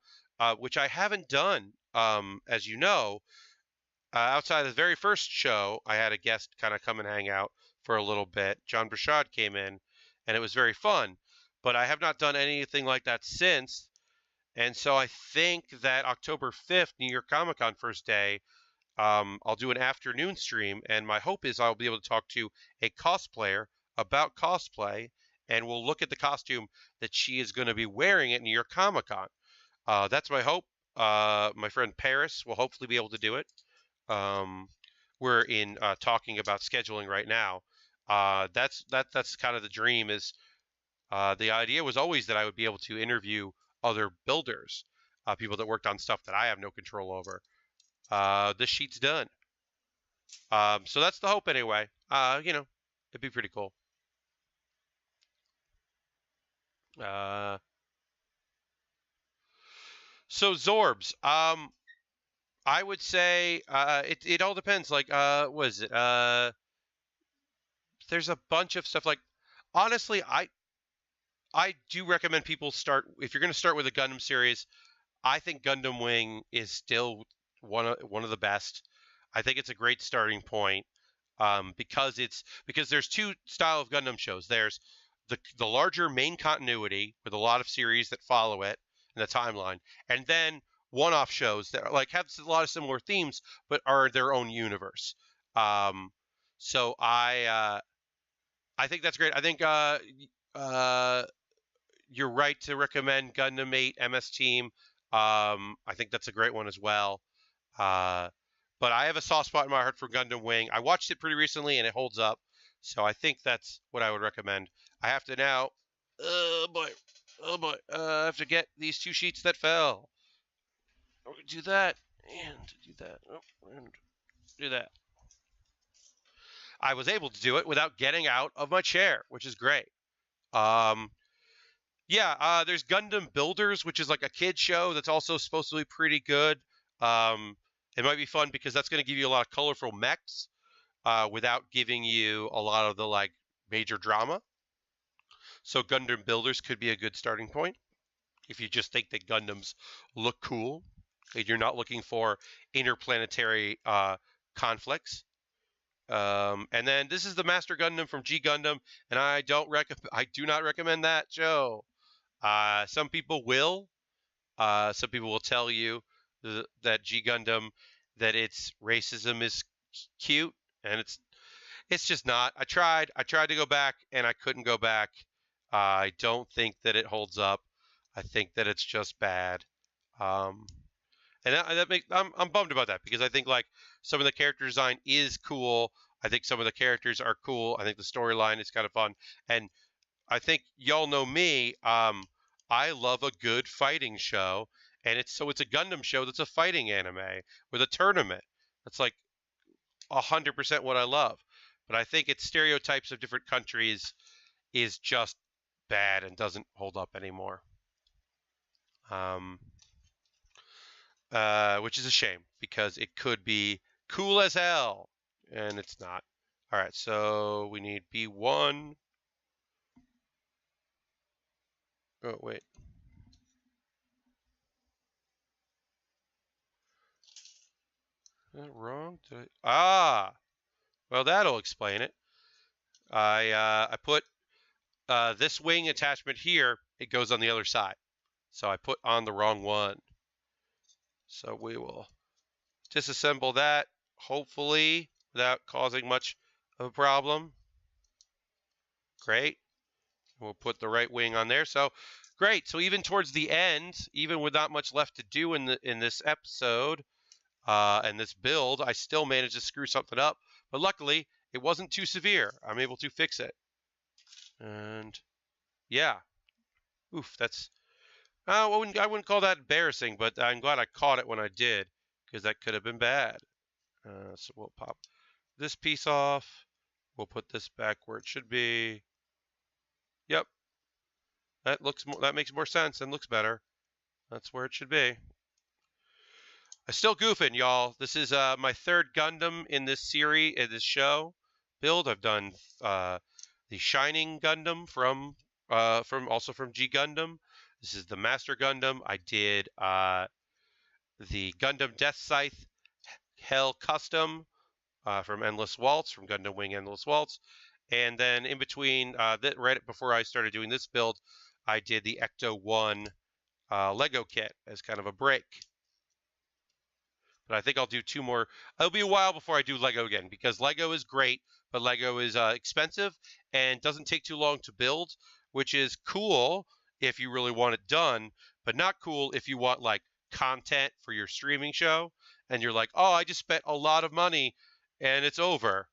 which I haven't done. As you know, outside of the very first show, I had a guest kind of come and hang out for a little bit. John Brashad came in, and it was very fun. But I have not done anything like that since. And so I think that October 5th, New York Comic Con first day, I'll do an afternoon stream, and my hope is I'll be able to talk to a cosplayer about cosplay, and we'll look at the costume that she is going to be wearing at New York Comic Con. That's my hope. My friend Paris will hopefully be able to do it. We're in talking about scheduling right now. That's kind of the dream. Is the idea was always that I would be able to interview other builders, people that worked on stuff that I have no control over. This sheet's done. So that's the hope anyway. It'd be pretty cool. So Zorbs, I would say it all depends. Like, what is it? There's a bunch of stuff. Like, honestly, I do recommend people start if you're going to start with a Gundam series. I think Gundam Wing is still one of the best. I think it's a great starting point, because there's two style of Gundam shows. There's the larger main continuity with a lot of series that follow it in the timeline, and then one-off shows that like have a lot of similar themes but are their own universe. So I think that's great. I think you're right to recommend Gundam 8 MS Team. I think that's a great one as well. But I have a soft spot in my heart for Gundam Wing. I watched it pretty recently and it holds up. So I think that's what I would recommend. I have to now, oh boy, I have to get these two sheets that fell. Do that and do that and do that. I was able to do it without getting out of my chair, which is great. Yeah, there's Gundam Builders, which is like a kid show that's also supposed to be pretty good. It might be fun because that's going to give you a lot of colorful mechs without giving you a lot of the like major drama. So Gundam Builders could be a good starting point if you just think that Gundams look cool and you're not looking for interplanetary conflicts. And then this is the Master Gundam from G Gundam, and I do not recommend that show. Some people will. Some people will tell you that G Gundam, that its racism is cute, and it's just not. I tried to go back, and I couldn't go back. I don't think that it holds up. I think that it's just bad. And I'm bummed about that because I think like some of the character design is cool. I think some of the characters are cool. I think the storyline is kind of fun, and I think y'all know me. I love a good fighting show, and it's a Gundam show that's a fighting anime with a tournament. That's like 100% what I love. But I think its stereotypes of different countries is just bad and doesn't hold up anymore. Which is a shame because it could be cool as hell, and it's not. All right, so we need B1. Oh, wait. Is that wrong? Ah, well, that'll explain it. I put this wing attachment here. It goes on the other side. So I put on the wrong one. So we will disassemble that, hopefully, without causing much of a problem. Great. We'll put the right wing on there. So great. So even towards the end, even with not much left to do in this episode and this build, I still managed to screw something up. But luckily, it wasn't too severe. I'm able to fix it. And yeah, oof, that's I wouldn't call that embarrassing, but I'm glad I caught it when I did, because that could have been bad. So we'll pop this piece off. We'll put this back where it should be. Yep, that makes more sense and looks better. That's where it should be. I'm still goofing, y'all. This is my third Gundam in this series, in this show build. I've done the Shining Gundam from G Gundam. This is the Master Gundam. I did the Gundam Death Scythe Hell Custom from Endless Waltz, from Gundam Wing Endless Waltz. And then in between, right before I started doing this build, I did the Ecto 1 Lego kit as kind of a break. But I think I'll do 2 more. It'll be a while before I do Lego again, because Lego is great, but Lego is expensive and doesn't take too long to build, which is cool if you really want it done, but not cool if you want like content for your streaming show and you're like, oh, I just spent a lot of money and it's over.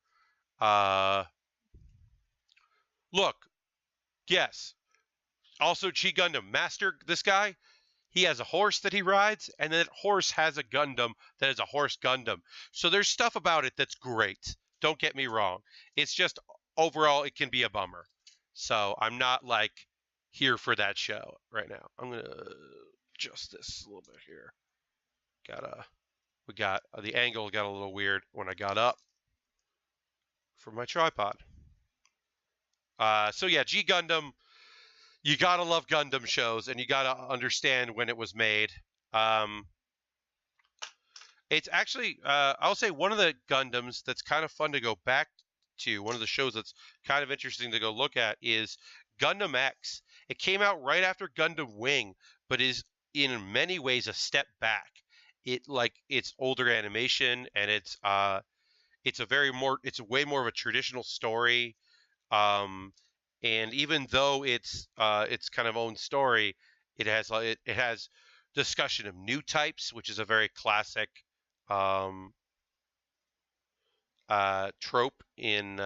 Look, yes. Also, G Gundam Master, this guy, he has a horse that he rides, and that horse has a Gundam that is a horse Gundam. So there's stuff about it that's great. Don't get me wrong. It's just overall it can be a bummer. So I'm not like here for that show right now. I'm gonna adjust this a little bit here. The angle got a little weird when I got up from my tripod. So yeah, G Gundam. You gotta love Gundam shows, and you gotta understand when it was made. It's actually, I'll say, one of the Gundams that's kind of fun to go back to. One of the shows that's kind of interesting to go look at is Gundam X. It came out right after Gundam Wing, but is in many ways a step back. It's older animation, and it's way more of a traditional story. And even though it's kind of own story, it has discussion of new types, which is a very classic trope in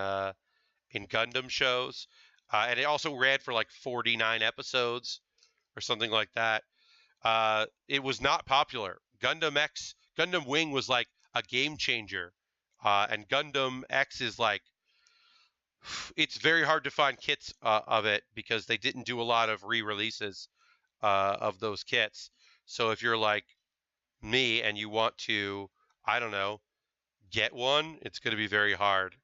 Gundam shows, and it also ran for like 49 episodes or something like that. It was not popular. Gundam Wing was like a game changer, and Gundam X is like, it's very hard to find kits of it because they didn't do a lot of re-releases of those kits. So if you're like me and you want to, I don't know, get one, it's going to be very hard.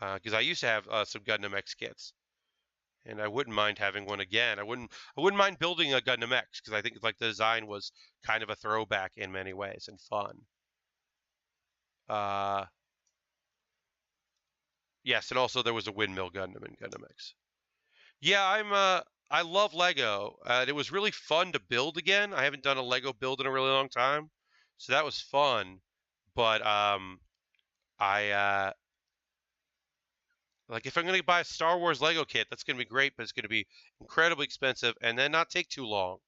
Because I used to have some Gundam X kits, and I wouldn't mind having one again. I wouldn't mind building a Gundam X, because I think like the design was kind of a throwback in many ways and fun. Yes, and also there was a windmill Gundam in Gundam X. Yeah, I love Lego. It was really fun to build again. I haven't done a Lego build in a really long time, so that was fun. But I like, if I'm gonna buy a Star Wars Lego kit, that's gonna be great, but it's gonna be incredibly expensive and then not take too long.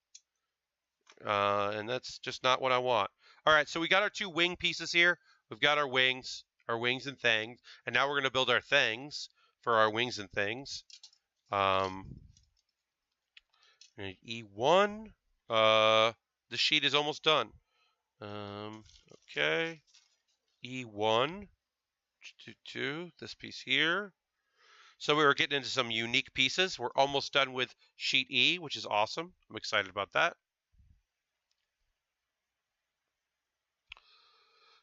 And that's just not what I want. All right, so we got our 2 wing pieces here. We've got our wings and things, and now we're gonna build our things for our wings and things. E1. The sheet is almost done. Okay. E1. This piece here. So we were getting into some unique pieces. We're almost done with sheet E, which is awesome. I'm excited about that.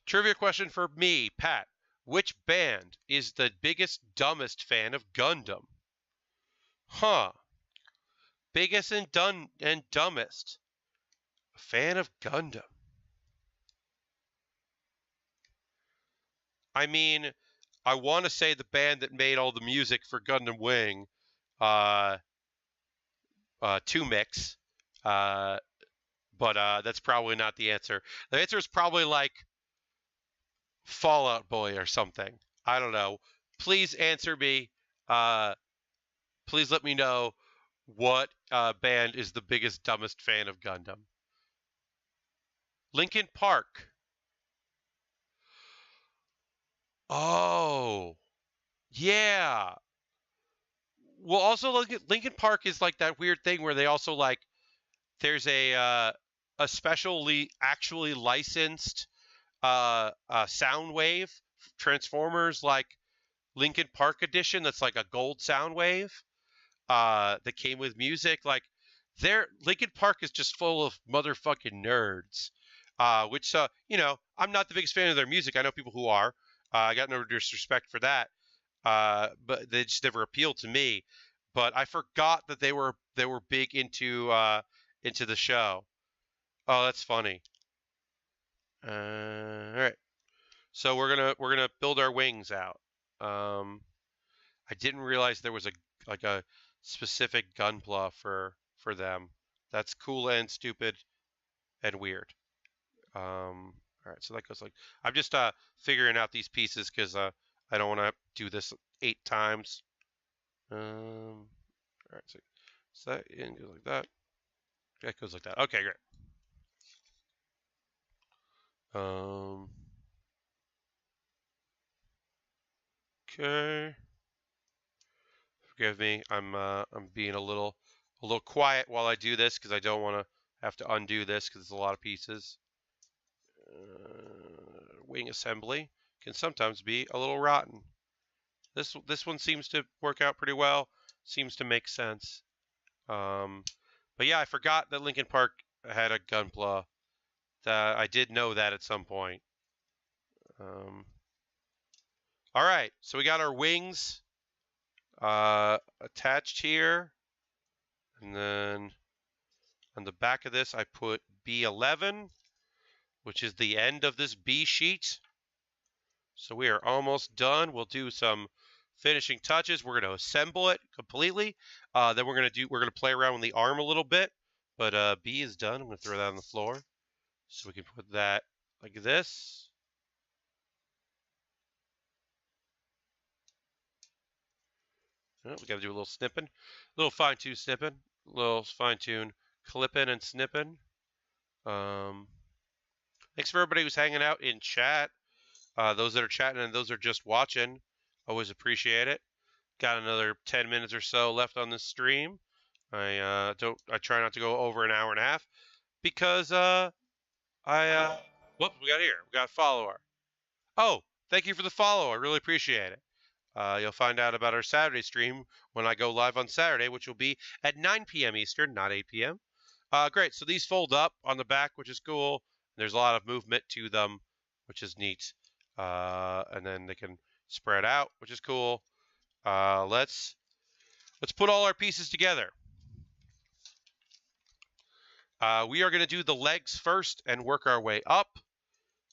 Trivia question for me, Pat. Which band is the biggest, dumbest fan of Gundam? Huh. Biggest and dumbest fan of Gundam. I mean, I want to say the band that made all the music for Gundam Wing, 2Mix, uh, but that's probably not the answer. The answer is probably like Fall Out Boy or something. I don't know. Please answer me. Uh, please let me know what band is the biggest, dumbest fan of Gundam. Linkin Park. Oh, yeah. Well, also Linkin Park is like that weird thing where they also like there's a specially actually licensed Soundwave Transformers like Linkin Park edition that's like a gold Soundwave that came with music. Like their Linkin Park is just full of motherfucking nerds. Which you know, I'm not the biggest fan of their music. I know people who are. I got no disrespect for that. But they just never appealed to me. But I forgot that they were big into the show. Oh, that's funny. All right. So we're gonna build our wings out. Um, I didn't realize there was a specific gunpla for them. That's cool and stupid and weird. All right, so that goes like I'm just figuring out these pieces because I don't want to do this 8 times. All right, so that in goes like that. That goes like that. Okay, great. Um, okay. Forgive me. I'm being a little quiet while I do this because I don't want to have to undo this because it's a lot of pieces. Wing assembly can sometimes be a little rotten. This one seems to work out pretty well. Seems to make sense. But yeah, I forgot that Linkin Park had a gunpla. That I did know that at some point. All right, so we got our wings attached here, and then on the back of this I put B11, which is the end of this B sheet. So we are almost done. We'll do some finishing touches. We're going to assemble it completely. Then we're going to play around with the arm a little bit. But B is done. I'm going to throw that on the floor so we can put that like this. Oh, we got to do a little snipping, a little fine-tune snipping, a little fine-tune clipping and snipping. Thanks for everybody who's hanging out in chat. Those that are chatting and those that are just watching, always appreciate it. Got another 10 minutes or so left on this stream. I try not to go over an hour and a half because whoop, we got here. We got a follower. Oh, thank you for the follow. I really appreciate it. You'll find out about our Saturday stream when I go live on Saturday, which will be at 9 p.m. Eastern, not 8 p.m. Great. So these fold up on the back, which is cool. There's a lot of movement to them, which is neat. And then they can spread out, which is cool. Let's put all our pieces together. We are going to do the legs first and work our way up.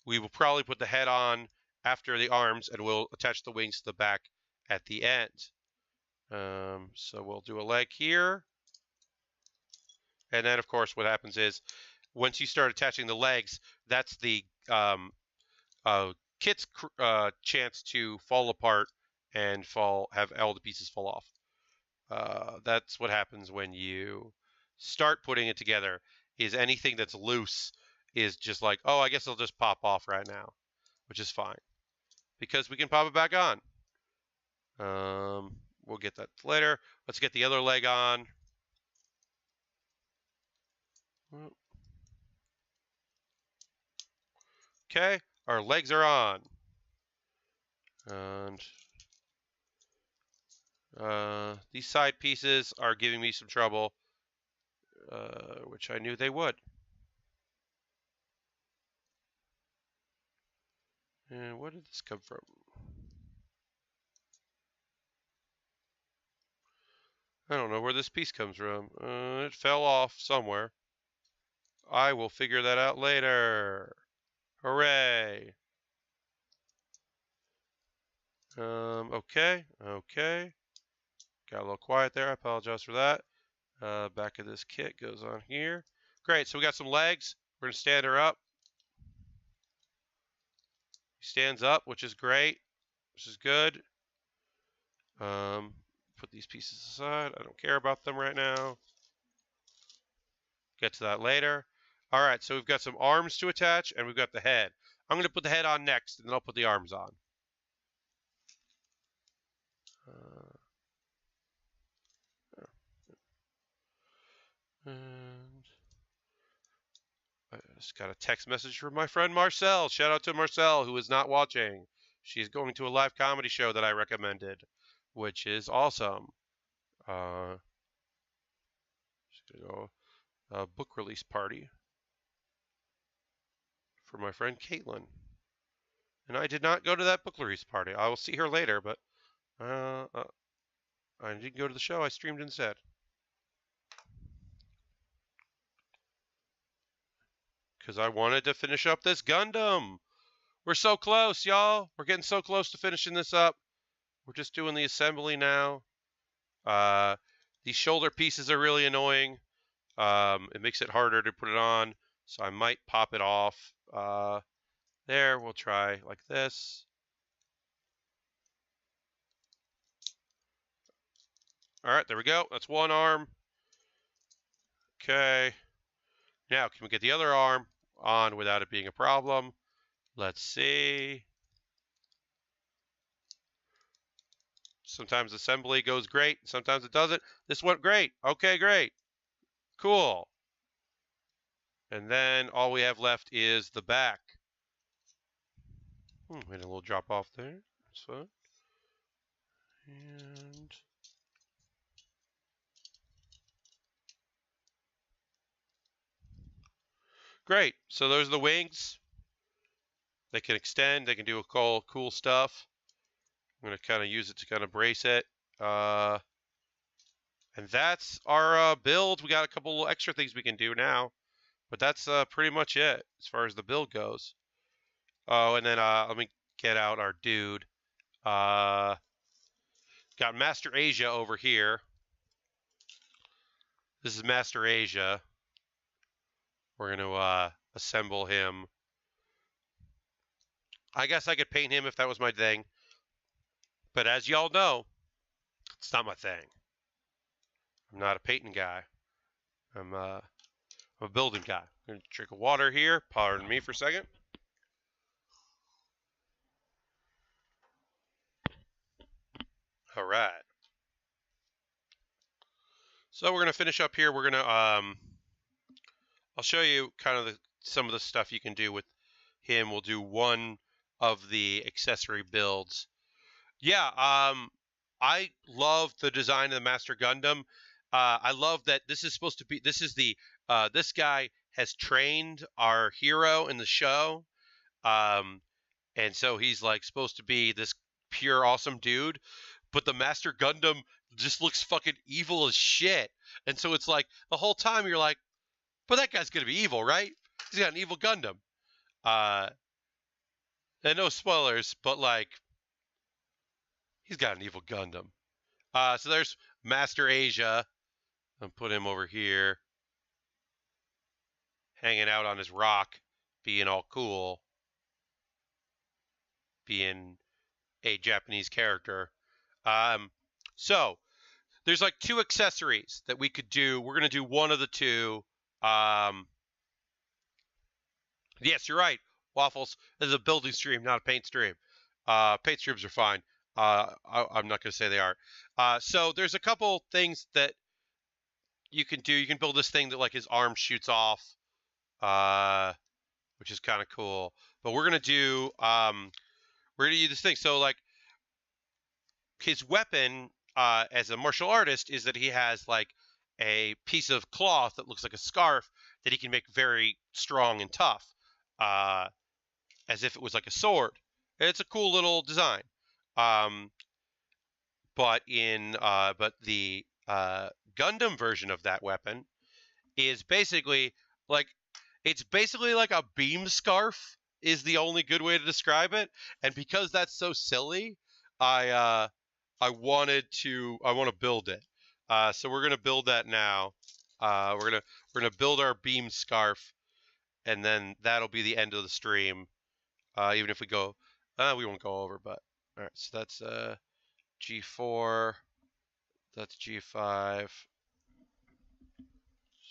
We will probably put the head on after the arms, and we'll attach the wings to the back at the end. So we'll do a leg here. And then, of course, what happens is once you start attaching the legs, that's the kit's chance to fall apart and have all the pieces fall off. That's what happens when you start putting it together, is anything that's loose is just like, oh, I guess it'll just pop off right now, which is fine because we can pop it back on. We'll get that later. Let's get the other leg on. Okay, our legs are on. And these side pieces are giving me some trouble, which I knew they would. And where did this come from? I don't know where this piece comes from. It fell off somewhere. I will figure that out later. Hooray. Okay. Got a little quiet there. I apologize for that. Back of this kit goes on here. Great. So we got some legs. We're going to stand her up. He stands up, which is great. Which is good. Put these pieces aside. I don't care about them right now. Get to that later. All right, so we've got some arms to attach, and we've got the head. I'm going to put the head on next, and then I'll put the arms on. And I just got a text message from my friend Marcel. Shout out to Marcel, who is not watching. She's going to a live comedy show that I recommended, which is awesome. She's going to go a book release party for my friend Caitlin. And I did not go to that book release party. I will see her later, but I didn't go to the show. I streamed instead. Because I wanted to finish up this Gundam. We're so close, y'all. We're getting so close to finishing this up. We're just doing the assembly now. These shoulder pieces are really annoying. It makes it harder to put it on, so I might pop it off. There, we'll try like this. All right, there we go. That's one arm. Okay. Now, can we get the other arm on without it being a problem? Let's see. Sometimes assembly goes great. Sometimes it doesn't. This went great. Okay, great. Cool. And then all we have left is the back. Made a little drop off there. That's fine. And great. So those are the wings. They can extend. They can do cool stuff. I'm going to kind of use it to kind of brace it. And that's our build. We got a couple extra things we can do now. But that's pretty much it as far as the build goes. Oh, and then let me get out our dude. Got Master Asia over here. This is Master Asia. We're going to assemble him. I guess I could paint him if that was my thing. But as y'all know, it's not my thing. I'm not a painting guy. I'm a building guy. I'm going to drink of water here. Pardon me for a second. All right. So we're going to finish up here. We're going to, I'll show you kind of some of the stuff you can do with him. We'll do one of the accessory builds. Yeah, I love the design of the Master Gundam. I love that this is supposed to be, this is the, this guy has trained our hero in the show. And so he's like supposed to be this pure awesome dude, but the Master Gundam just looks fucking evil as shit. And so it's like the whole time you're like, but that guy's gonna be evil, right? He's got an evil Gundam. And no spoilers, but like he's got an evil Gundam. So there's Master Asia. I'll put him over here, hanging out on his rock, being all cool, being a Japanese character. So there's like two accessories that we could do. We're gonna do one of the two. Yes, you're right, Waffles. This is a building stream, not a paint stream. Paint streams are fine. I'm not gonna say they aren't. So there's a couple things that you can do. You can build this thing that like his arm shoots off, which is kind of cool. But we're gonna do this thing. So like his weapon as a martial artist is that he has like a piece of cloth that looks like a scarf that he can make very strong and tough, as if it was like a sword. It's a cool little design. But the Gundam version of that weapon is basically like, it's basically like a beam scarf is the only good way to describe it. And because that's so silly, I want to build it. So we're gonna build that now. We're gonna build our beam scarf, and then that'll be the end of the stream. Even if we go, we won't go over, but all right. So that's G4. That's G5.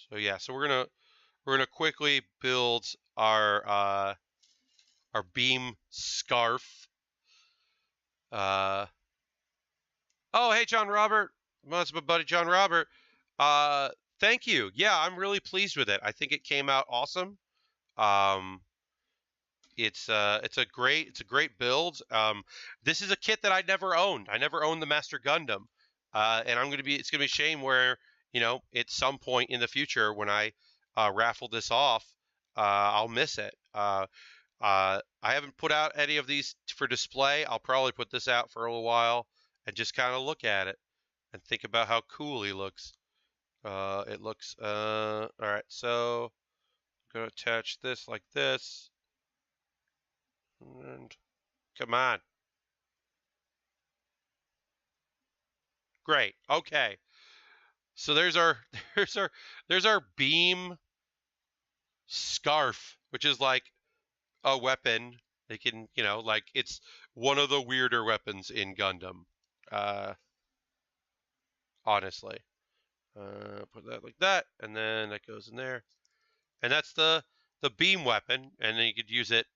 So yeah, so we're gonna quickly build our beam scarf. Oh, hey, John Robert. Well, that's my buddy John Robert. Thank you. Yeah, I'm really pleased with it. I think it came out awesome. It's a great build. This is a kit that I never owned. I never owned the Master Gundam, and it's gonna be a shame where at some point in the future when I raffle this off, I'll miss it. I haven't put out any of these for display. I'll probably put this out for a little while and just kind of look at it and think about how cool he looks. It looks all right. So I'm gonna attach this like this. And come on. Great. Okay. So there's our there's our beam scarf, which is like a weapon. They can, like it's one of the weirder weapons in Gundam. Honestly. Put that like that, and then that goes in there. And that's the beam weapon, and then you could use it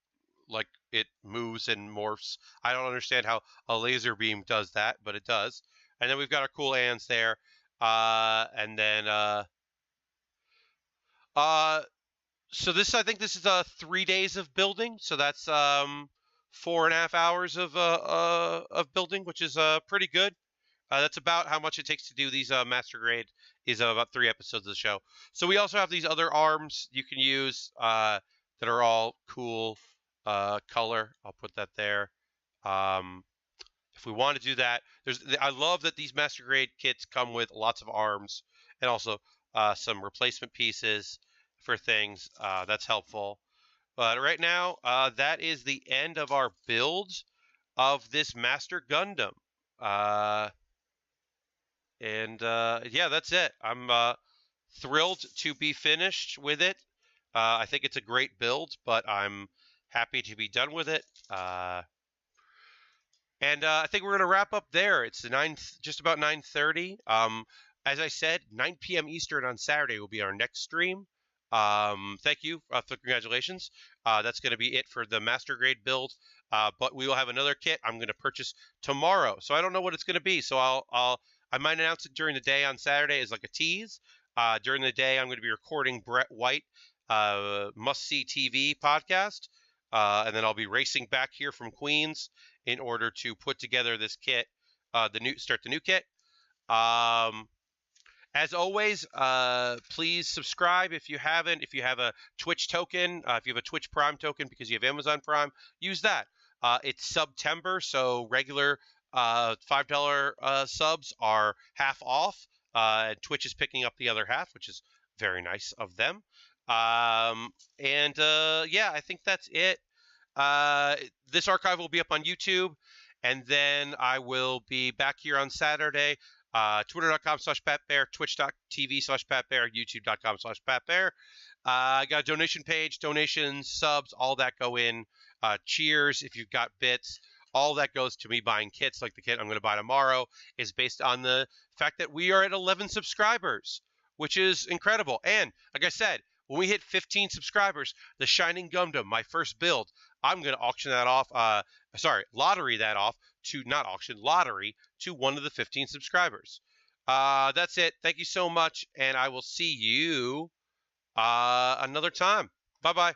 like it moves and morphs. I don't understand how a laser beam does that, but it does. And then we've got our cool hands there. And then so I think this is 3 days of building. So that's 4.5 hours of building, which is pretty good. That's about how much it takes to do these master grade is about 3 episodes of the show. So we also have these other arms you can use that are all cool color. I'll put that there. If we want to do that, I love that these master grade kits come with lots of arms and also some replacement pieces for things. That's helpful. But right now, that is the end of our build of this Master Gundam. Yeah, that's it. I'm thrilled to be finished with it. I think it's a great build, but I'm happy to be done with it. And I think we're going to wrap up there. It's just about 9:30. As I said, 9 p.m. Eastern on Saturday will be our next stream. Thank you for congratulations. That's going to be it for the master grade build. But we will have another kit I'm going to purchase tomorrow. So I don't know what it's going to be. So I might announce it during the day on Saturday as like a tease. During the day, I'm going to be recording Brett White Must See TV podcast. And then I'll be racing back here from Queens in order to put together this kit, start the new kit. As always, please subscribe if you haven't. If you have a Twitch token, if you have a Twitch Prime token because you have Amazon Prime, use that. It's September, so regular $5 subs are half off. Twitch is picking up the other half, which is very nice of them. Yeah, I think that's it. This archive will be up on YouTube, and then I will be back here on Saturday. Twitter.com/PatBear, Twitch.tv/PatBear, YouTube.com/PatBear. I got a donation page, donations, subs, all that go in. Cheers if you've got bits. All that goes to me buying kits, like the kit I'm going to buy tomorrow, is based on the fact that we are at 11 subscribers, which is incredible. And like I said, when we hit 15 subscribers, the Shining Gundam, my first build, I'm going to auction that off. Lottery that off to not auction, lottery to one of the 15 subscribers. That's it. Thank you so much, and I will see you another time. Bye-bye.